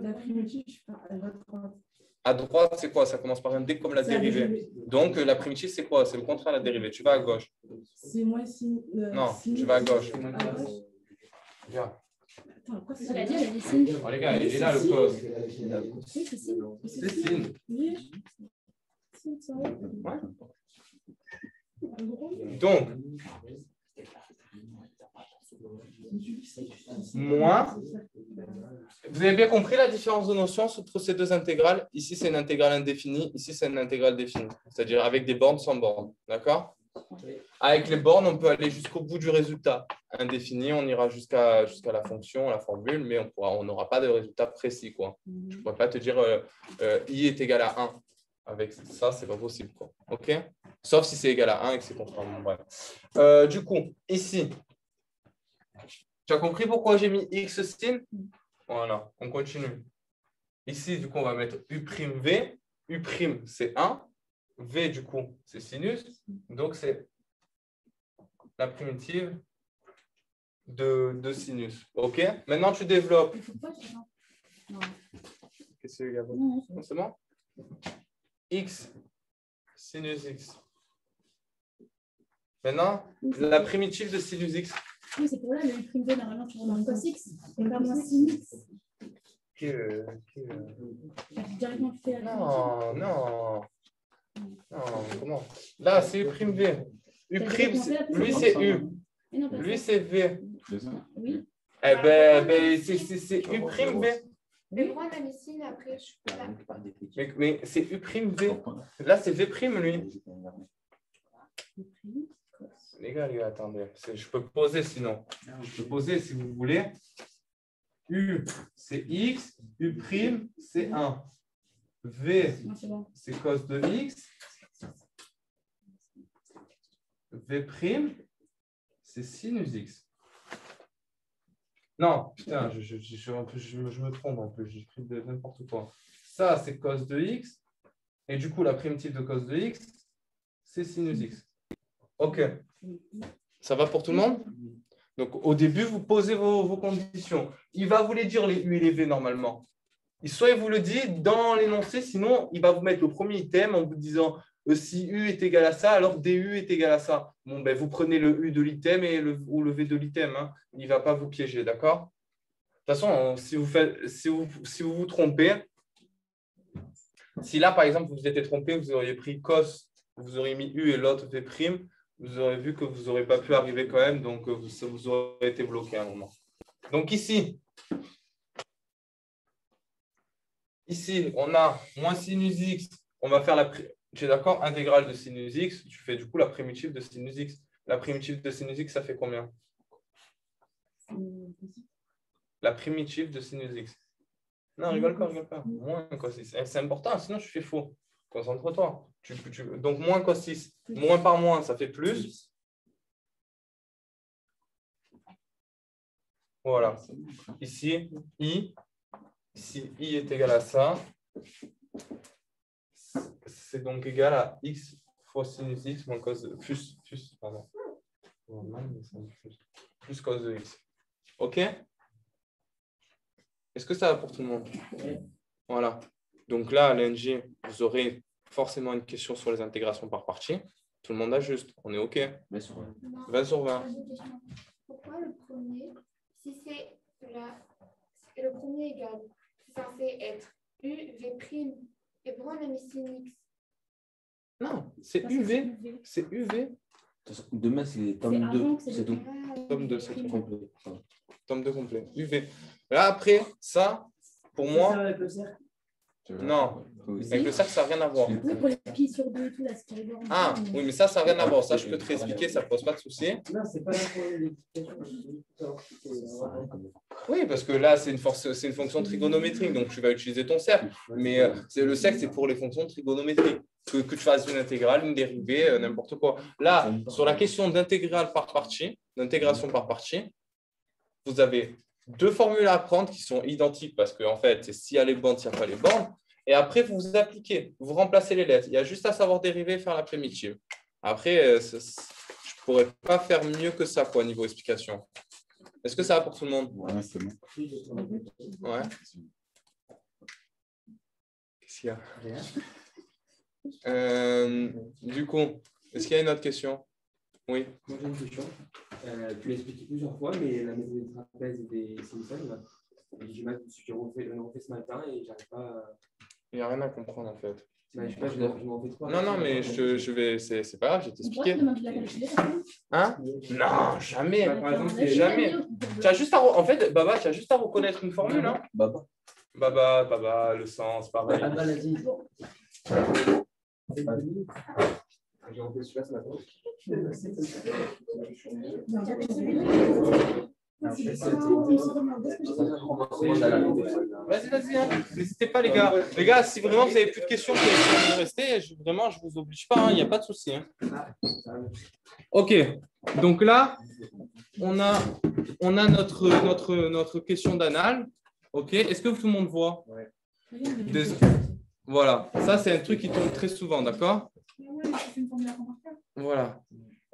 La primitive, je pars à droite. À droite, c'est quoi? Ça commence par un D comme la dérivée. Donc, la primitive, c'est quoi? C'est le contraire de la dérivée. Tu vas à gauche. C'est moins signe. Non, tu vas à gauche. Viens. Attends, quoi c'est Ça l'a dit, elle a dit signe. Oh, les gars, il est là le cos. Oui, c'est signe. C'est signe. Oui. Ouais. Donc, moins. Vous avez bien compris la différence de notion entre ces deux intégrales? Ici, c'est une intégrale indéfinie. Ici, c'est une intégrale définie. C'est-à-dire avec des bornes sans bornes. D'accord? Avec les bornes, on peut aller jusqu'au bout du résultat. Indéfini, on ira jusqu'à la fonction, la formule, mais on n'aura pas de résultat précis, quoi. Je ne pourrais pas te dire I est égal à 1. Avec ça, ce n'est pas possible, quoi. OK? Sauf si c'est égal à 1 et que c'est conforme. Bref. Du coup, ici, tu as compris pourquoi j'ai mis X signe? Voilà, on continue. Ici, du coup, on va mettre U'V. U', c'est 1. V, du coup, c'est sinus. Donc, c'est la primitive de sinus. OK? Maintenant, tu développes. Qu'est-ce que c'est, Gabo? Non, c'est bon? X, sinus X. Maintenant, la primitive de sinus X. Oui, c'est pour là, le U', normalement, tu remarques cos X, et pas moins sin X. Directement, tu fais la Non, comment? Là, c'est U'. Lui, c'est U. Lui, c'est V. Oui. Eh ben c'est U'V. Mais moi, la médecine, après, je suis pas là. Mais c'est U'V. Là, c'est V', lui. Les gars, attendez. Je peux poser sinon. Je peux poser si vous voulez. U, c'est X. U', c'est 1. V, c'est cos de X. V', c'est sinus X. Non, putain, je me trompe en plus. J'ai pris de n'importe quoi. Ça, c'est cos de X. Et du coup, la primitive de cos de X, c'est sinus X. OK. Ça va pour tout le monde? Donc, au début, vous posez vos conditions. Il va vous les dire, les U et les V, normalement. Soit il vous le dit dans l'énoncé, sinon, il va vous mettre le premier item en vous disant si U est égal à ça, alors DU est égal à ça. Bon, ben, vous prenez le U de l'item ou le V de l'item. Hein. Il ne va pas vous piéger, d'accord? De toute façon, si vous vous trompez, si là, par exemple, vous vous étiez trompé, vous auriez pris cos, vous auriez mis U et l'autre V', vous aurez vu que vous n'aurez pas pu arriver quand même, donc vous aurez été bloqué à un moment. Donc ici, on a moins sinus X, on va faire tu es d'accord, intégrale de sinus X, tu fais du coup la primitive de sinus X. La primitive de sinus X, ça fait combien? La primitive de sinus X. Non, rigole pas. Moins cos 6. C'est important, sinon je fais faux. Concentre-toi. Donc, moins cos 6. Moins par moins, ça fait plus. Voilà. Ici, I. Si I est égal à ça, c'est donc égal à X fois sinus X moins cos de plus cos de X. OK? Est-ce que ça va pour tout le monde? Voilà. Donc là, à l'NG, vous aurez forcément une question sur les intégrations par partie. Tout le monde ajuste. On est OK? 20 sur 20. Pourquoi le premier, si c'est le premier égal, c'est censé être UV', et pourquoi on a mis sin X? Non, c'est UV. C'est UV. Demain, c'est tome 2. C'est tout. Tome 2, c'est tout. Complet. Tome 2 complet. UV. Là, après, ça, pour moi. Non, avec le cercle, ça n'a rien à voir. Oui, pour les pieds sur deux et tout, là, c'est rigolo. Ah, oui, mais ça n'a rien à voir. Ça, je peux te réexpliquer, ça ne pose pas de souci. Non, c'est pas la problème. Oui, parce que là, c'est une fonction trigonométrique, donc tu vas utiliser ton cercle. Mais le cercle, c'est pour les fonctions trigonométriques. Que tu fasses une intégrale, une dérivée, n'importe quoi. Là, sur la question d'intégrale par partie, d'intégration par partie, vous avez deux formules à apprendre qui sont identiques parce qu'en fait, c'est s'il y a les bornes, s'il n'y a pas les bornes. Et après, vous appliquez, vous remplacez les lettres. Il y a juste à savoir dériver et faire la primitive. Après, je ne pourrais pas faire mieux que ça, quoi, niveau explication. Est-ce que ça va pour tout le monde? Ouais, c'est bon. Ouais. Qu'est-ce qu'il y a? Du coup, est-ce qu'il y a une autre question? Oui. Moi, j'ai une question. Tu l'as expliqué plusieurs fois, mais la méthode des trapèzes et des sinusoïdes, j'ai du mal, je l'ai refait ce matin et j'arrive pas à... Il n'y a rien à comprendre en fait. Je sais pas, je m'en fais trop. Non, mais je vais. C'est pas grave, je vais t'expliquer. Hein? Non, jamais. Par exemple, jamais. Tu as juste à en fait, Baba, tu as juste à reconnaître une formule. Hein? Baba, le sens, pareil. J'ai refait celui-là ce matin. Vas-y, hein. N'hésitez pas, les gars. Les gars, si vraiment vous avez plus de questions, vous avez envie de rester, vraiment, je ne vous oblige pas, il n'y a pas de souci. Hein. Ok, donc là, on a notre question d'anal. Ok, est-ce que tout le monde voit? Voilà, ça c'est un truc qui tombe très souvent, d'accord? Voilà.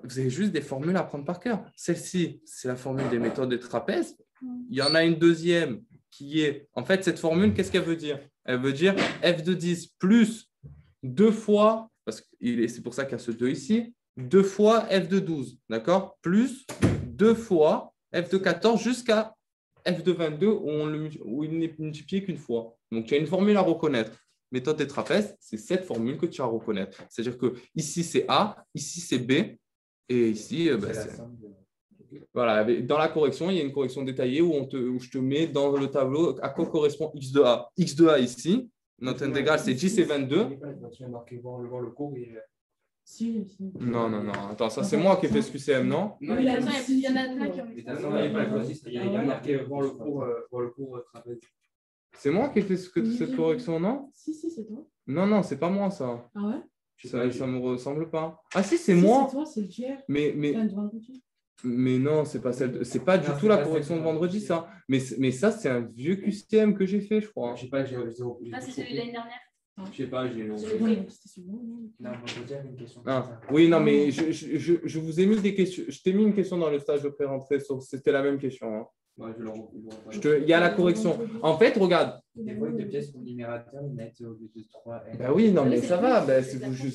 Vous avez juste des formules à apprendre par cœur. Celle-ci, c'est la formule des méthodes de trapèze. Il y en a une deuxième qui est... En fait, cette formule, qu'est-ce qu'elle veut dire? Elle veut dire f de 10 plus 2 fois, parce que c'est pour ça qu'il y a ce 2 ici, 2 fois f de 12, d'accord? Plus 2 fois f de 14 jusqu'à f de 22 où il n'est multiplié qu'une fois. Donc, tu as une formule à reconnaître. Méthode des trapèzes, c'est cette formule que tu vas reconnaître. C'est-à-dire que ici, c'est A, ici, c'est B, et ici, c'est... Voilà, dans la correction, il y a une correction détaillée où je te mets dans le tableau à quoi correspond x de A. X de A ici, notre intégrale, c'est 10 et 22. Non. Attends, ça, c'est moi qui ai fait ce QCM, non? Il y en a plein qui ont Il y a marqué voir le cours trapèze. C'est moi qui ai fait cette correction, non? Si, c'est toi. Non, c'est pas moi, ça. Ah ouais? Ça me ressemble pas. Ah si, c'est moi. C'est toi, c'est le GR. Mais non, c'est pas du tout la correction de vendredi, ça. Mais ça, c'est un vieux QCM que j'ai fait, je crois. Je sais pas, c'est celui de l'année dernière. Je sais pas, j'ai. Non, une question. Oui, non, mais je vous ai mis des questions. Je t'ai mis une question dans le stage de pré-rentrée. C'était la même question. Hein. Ouais, il y a la correction. En fait, regarde. Des fois, une pièce pour numérateur, ils mettent au lieu de 3 N. Ben oui, non, mais ça va. Vous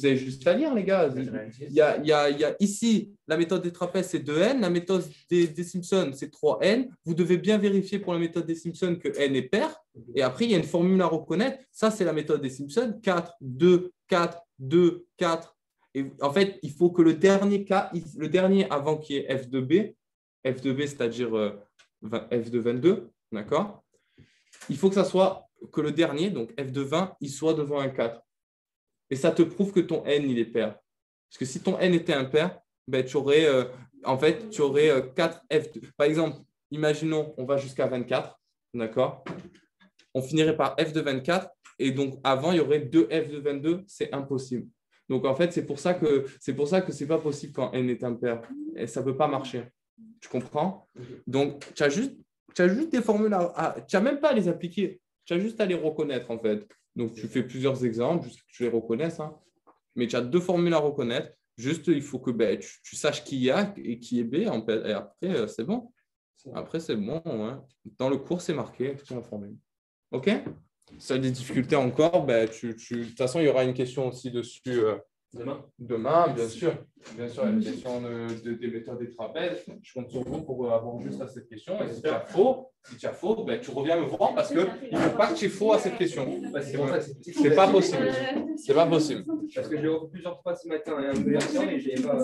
avez juste à lire, les gars. Il y a ici, la méthode des trapèzes, c'est 2N. La méthode des Simpsons, c'est 3N. Vous devez bien vérifier pour la méthode des Simpsons que N est pair. Et après, il y a une formule à reconnaître. Ça, c'est la méthode des Simpsons. 4, 2, 4, 2, 4. Et en fait, il faut que le dernier avant qui est F de B, c'est-à-dire F de 22, d'accord? Il faut que ça soit que le dernier, donc F de 20, il soit devant un 4. Et ça te prouve que ton N, il est pair. Parce que si ton N était impair, ben, tu aurais 4 F. Par exemple, imaginons, on va jusqu'à 24, d'accord? On finirait par F de 24, et donc avant, il y aurait 2 F de 22, c'est impossible. Donc en fait, c'est pour ça que ce n'est pas possible quand N est impair. Et ça ne peut pas marcher. Tu comprends? Donc, tu as juste des formules tu n'as même pas à les appliquer. Tu as juste à les reconnaître, en fait. Donc, tu fais plusieurs exemples, jusqu'à ce que tu les reconnaisses. Hein. Mais tu as 2 formules à reconnaître. Juste, il faut que tu saches qui y a et qui est B. En fait. Et après, c'est bon. Après, c'est bon. Ouais. Dans le cours, c'est marqué. Toute la formule. OK? Si tu as des difficultés encore, de toute façon, il y aura une question aussi dessus. Demain, bien sûr. Bien sûr, il y a une question des méthodes des trapèzes. Je compte sur vous pour avoir juste à cette question. Et si tu as faux, tu reviens me voir parce qu'il ne faut pas que tu aies faux à cette question. C'est pas possible. C'est pas possible. Parce que j'ai refait plusieurs fois ce matin et j'ai pas.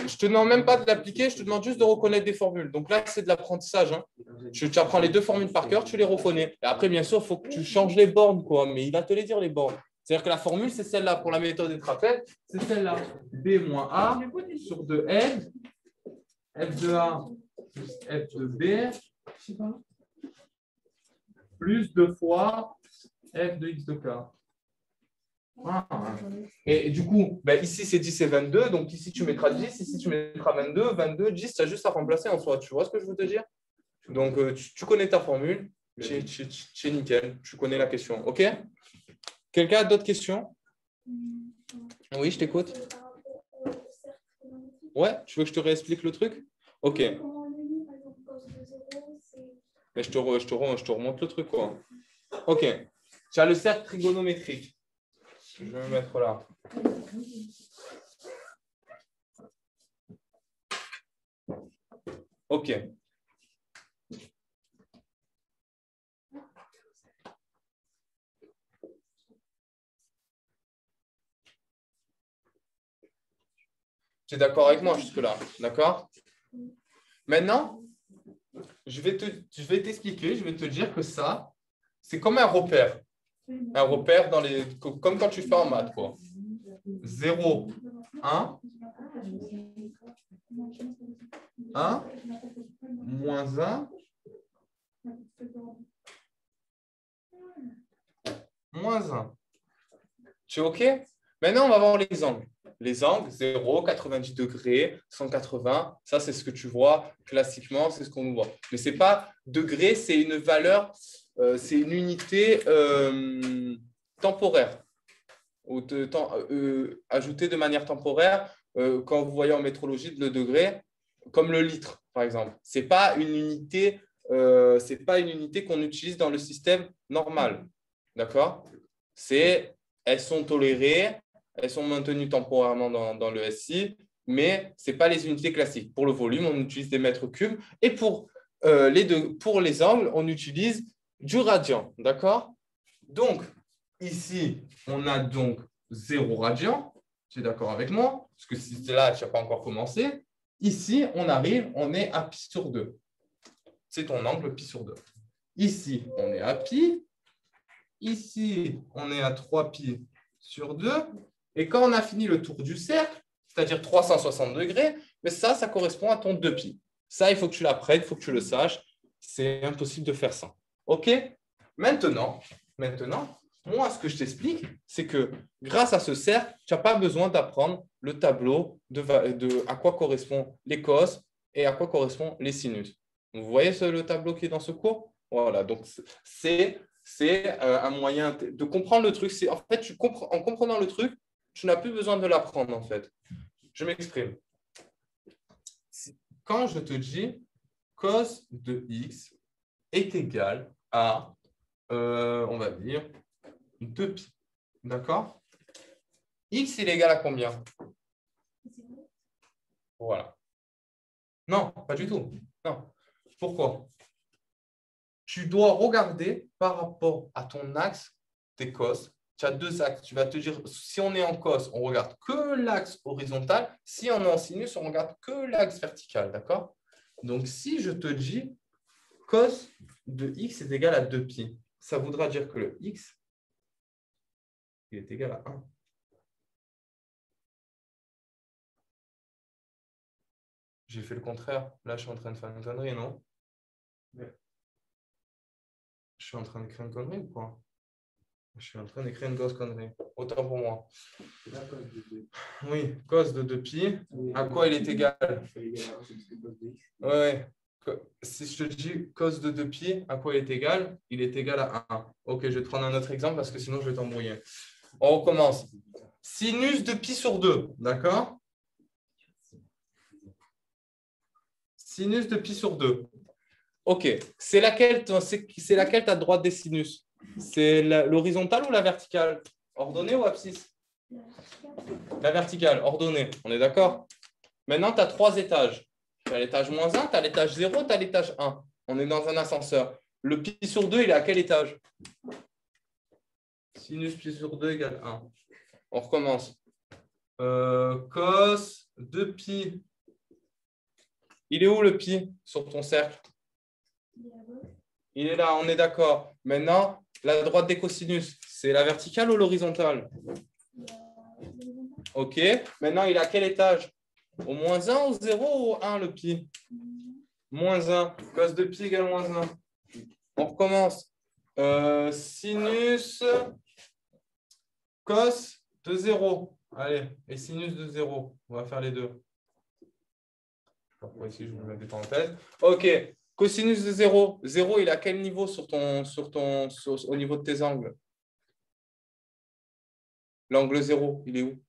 Je te demande même pas de l'appliquer, je te demande juste de reconnaître des formules. Donc là, c'est de l'apprentissage. Hein. Tu apprends les 2 formules par cœur, tu les reconnais. Et après, bien sûr, il faut que tu changes les bornes, quoi. Mais il va te les dire, les bornes. C'est-à-dire que la formule, c'est celle-là pour la méthode des trapèzes, c'est celle-là. B moins A sur 2N, F de A plus F de B, plus 2 fois F de X de K. Ah. Et du coup, ici, c'est 10 et 22. Donc ici, tu mettras 10. Ici, tu mettras 22. 22, 10, tu as juste à remplacer en soi. Tu vois ce que je veux te dire? Donc, tu connais ta formule. C'est nickel. Tu connais la question. OK? Quelqu'un a d'autres questions? Oui, je t'écoute. Ouais, tu veux que je te réexplique le truc? OK. Mais je te remonte le truc, quoi. OK. Tu as le cercle trigonométrique. Je vais me mettre là. OK. Tu es d'accord avec moi jusque-là? D'accord? Maintenant, je vais t'expliquer, je vais te dire que ça, c'est comme un repère. Un repère comme quand tu fais en maths, quoi. 0, 1, 1, moins 1, moins 1. Tu es OK? Maintenant, on va voir les angles. Les angles, 0, 90 degrés, 180, ça, c'est ce que tu vois classiquement, c'est ce qu'on nous voit. Mais ce n'est pas degré, c'est une valeur, c'est une unité temporaire, ou ajoutée de manière temporaire. Quand vous voyez en métrologie le degré, comme le litre, par exemple. Ce n'est pas une unité, qu'on utilise dans le système normal. D'accord? Elles sont tolérées, elles sont maintenues temporairement dans le SI, mais ce n'est pas les unités classiques. Pour le volume, on utilise des mètres cubes. Et pour les angles, on utilise du radian. D'accord? Donc, ici, on a donc 0 radian. Tu es d'accord avec moi? Parce que si là, tu n'as pas encore commencé. Ici, on est à pi sur 2. C'est ton angle pi sur 2. Ici, on est à pi. Ici, on est à 3 pi sur 2. Et quand on a fini le tour du cercle, c'est-à-dire 360 degrés, mais ça correspond à ton 2pi. Ça, il faut que tu l'apprennes, il faut que tu le saches. C'est impossible de faire ça. OK? Maintenant, moi, ce que je t'explique, c'est que grâce à ce cercle, tu n'as pas besoin d'apprendre le tableau de à quoi correspondent les cos et à quoi correspondent les sinus. Vous voyez le tableau qui est dans ce cours? Voilà, donc c'est un moyen de comprendre le truc. En fait, en comprenant le truc, tu n'as plus besoin de l'apprendre, en fait. Je m'exprime. Quand je te dis cos de x est égal à, on va dire, 2pi. D'accord? X, il est égal à combien? Voilà. Non, pas du tout. Non. Pourquoi? Tu dois regarder par rapport à ton axe des cos. Tu as deux axes. Tu vas te dire, si on est en cos, on regarde que l'axe horizontal. Si on est en sinus, on regarde que l'axe vertical. D'accord? Donc, si je te dis cos de x est égal à 2pi, ça voudra dire que le x il est égal à 1. J'ai fait le contraire. Là, je suis en train de faire une connerie, non? Ouais. Je suis en train d'écrire une connerie ou quoi? Je suis en train d'écrire une grosse connerie. Autant pour moi. Oui, cos de 2pi. À quoi il est égal? Ouais. Si je te dis cos de 2pi, à quoi il est égal? Il est égal à 1. Ok, je vais te prendre un autre exemple parce que sinon je vais t'embrouiller. On recommence. Sinus de pi sur 2, d'accord? Sinus de pi sur 2. Ok, c'est laquelle tu as droite des sinus? C'est l'horizontale ou la verticale? Ordonnée ou abscisse? La verticale, ordonnée. On est d'accord? Maintenant, tu as 3 étages. Tu as l'étage moins 1, tu as l'étage 0, tu as l'étage 1. On est dans un ascenseur. Le pi sur 2, il est à quel étage? Sinus pi sur 2 égale 1. On recommence. Cos de pi. Il est où le pi sur ton cercle? Il est là, on est d'accord. Maintenant, la droite des cosinus, c'est la verticale ou l'horizontale? Ok. Maintenant, il est à quel étage? Au moins 1, au 0 ou au 1 le pi? Moins 1. Cos de pi égale moins 1. On recommence. Sinus cos de 0. Allez, et sinus de 0. On va faire les deux. Pourquoi ici, je vais mettre des parenthèses. Ok. Cosinus de 0. 0, il est à quel niveau au niveau de tes angles? L'angle 0, il est où?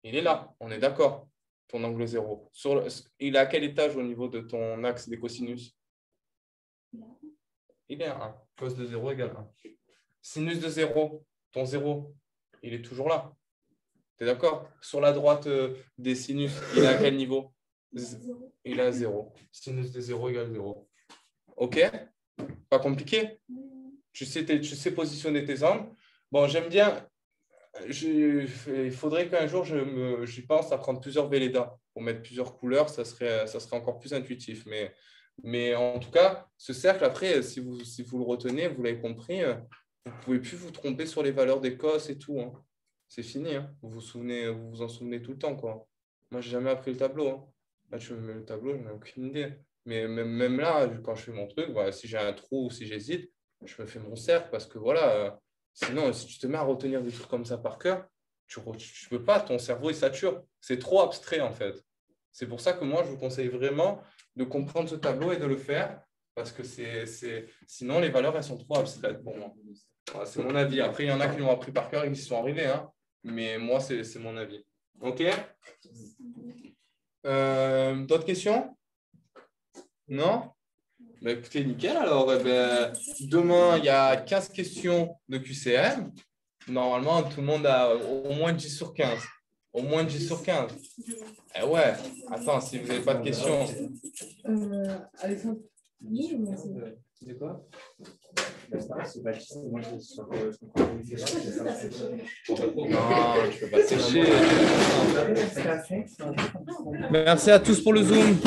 Il est là, on est d'accord. Ton angle 0. Il est à quel étage au niveau de ton axe des cosinus? Il est à 1. Cos de 0 égale 1. Sinus de 0, ton 0, il est toujours là. Tu es d'accord? Sur la droite des sinus, il est à quel niveau? Il est à 0. Sinus de 0 égale 0. OK? Pas compliqué? Tu sais positionner tes angles. Bon, j'aime bien. Il faudrait qu'un jour, j'y pense à prendre plusieurs Velleda pour mettre plusieurs couleurs. Ça serait encore plus intuitif. Mais en tout cas, ce cercle, après, si vous le retenez, vous l'avez compris, vous ne pouvez plus vous tromper sur les valeurs des cos et tout. Hein. c'est fini. Hein. Vous vous en souvenez tout le temps, quoi. Moi, j'ai jamais appris le tableau. Hein. Là, tu me mets le tableau, je n'ai aucune idée. Mais même là, quand je fais mon truc, voilà, si j'ai un trou ou si j'hésite, je me fais mon cercle parce que voilà, sinon, si tu te mets à retenir des trucs comme ça par cœur, tu ne peux pas, ton cerveau il sature. C'est trop abstrait en fait. C'est pour ça que moi, je vous conseille vraiment de comprendre ce tableau et de le faire parce que sinon, les valeurs, elles sont trop abstraites pour moi. Voilà, c'est mon avis. Après, il y en a qui l'ont appris par cœur et qui y sont arrivés. Hein. Mais moi, c'est mon avis. OK? D'autres questions? Non? Bah, écoutez, nickel. Alors, demain, il y a 15 questions de QCM. Normalement, tout le monde a au moins 10 sur 15. Au moins 10 sur 15. Eh ouais. Attends, si vous n'avez pas de questions. Alexandre, oui, mais De quoi? Non, je peux pas sécher. Merci à tous pour le Zoom.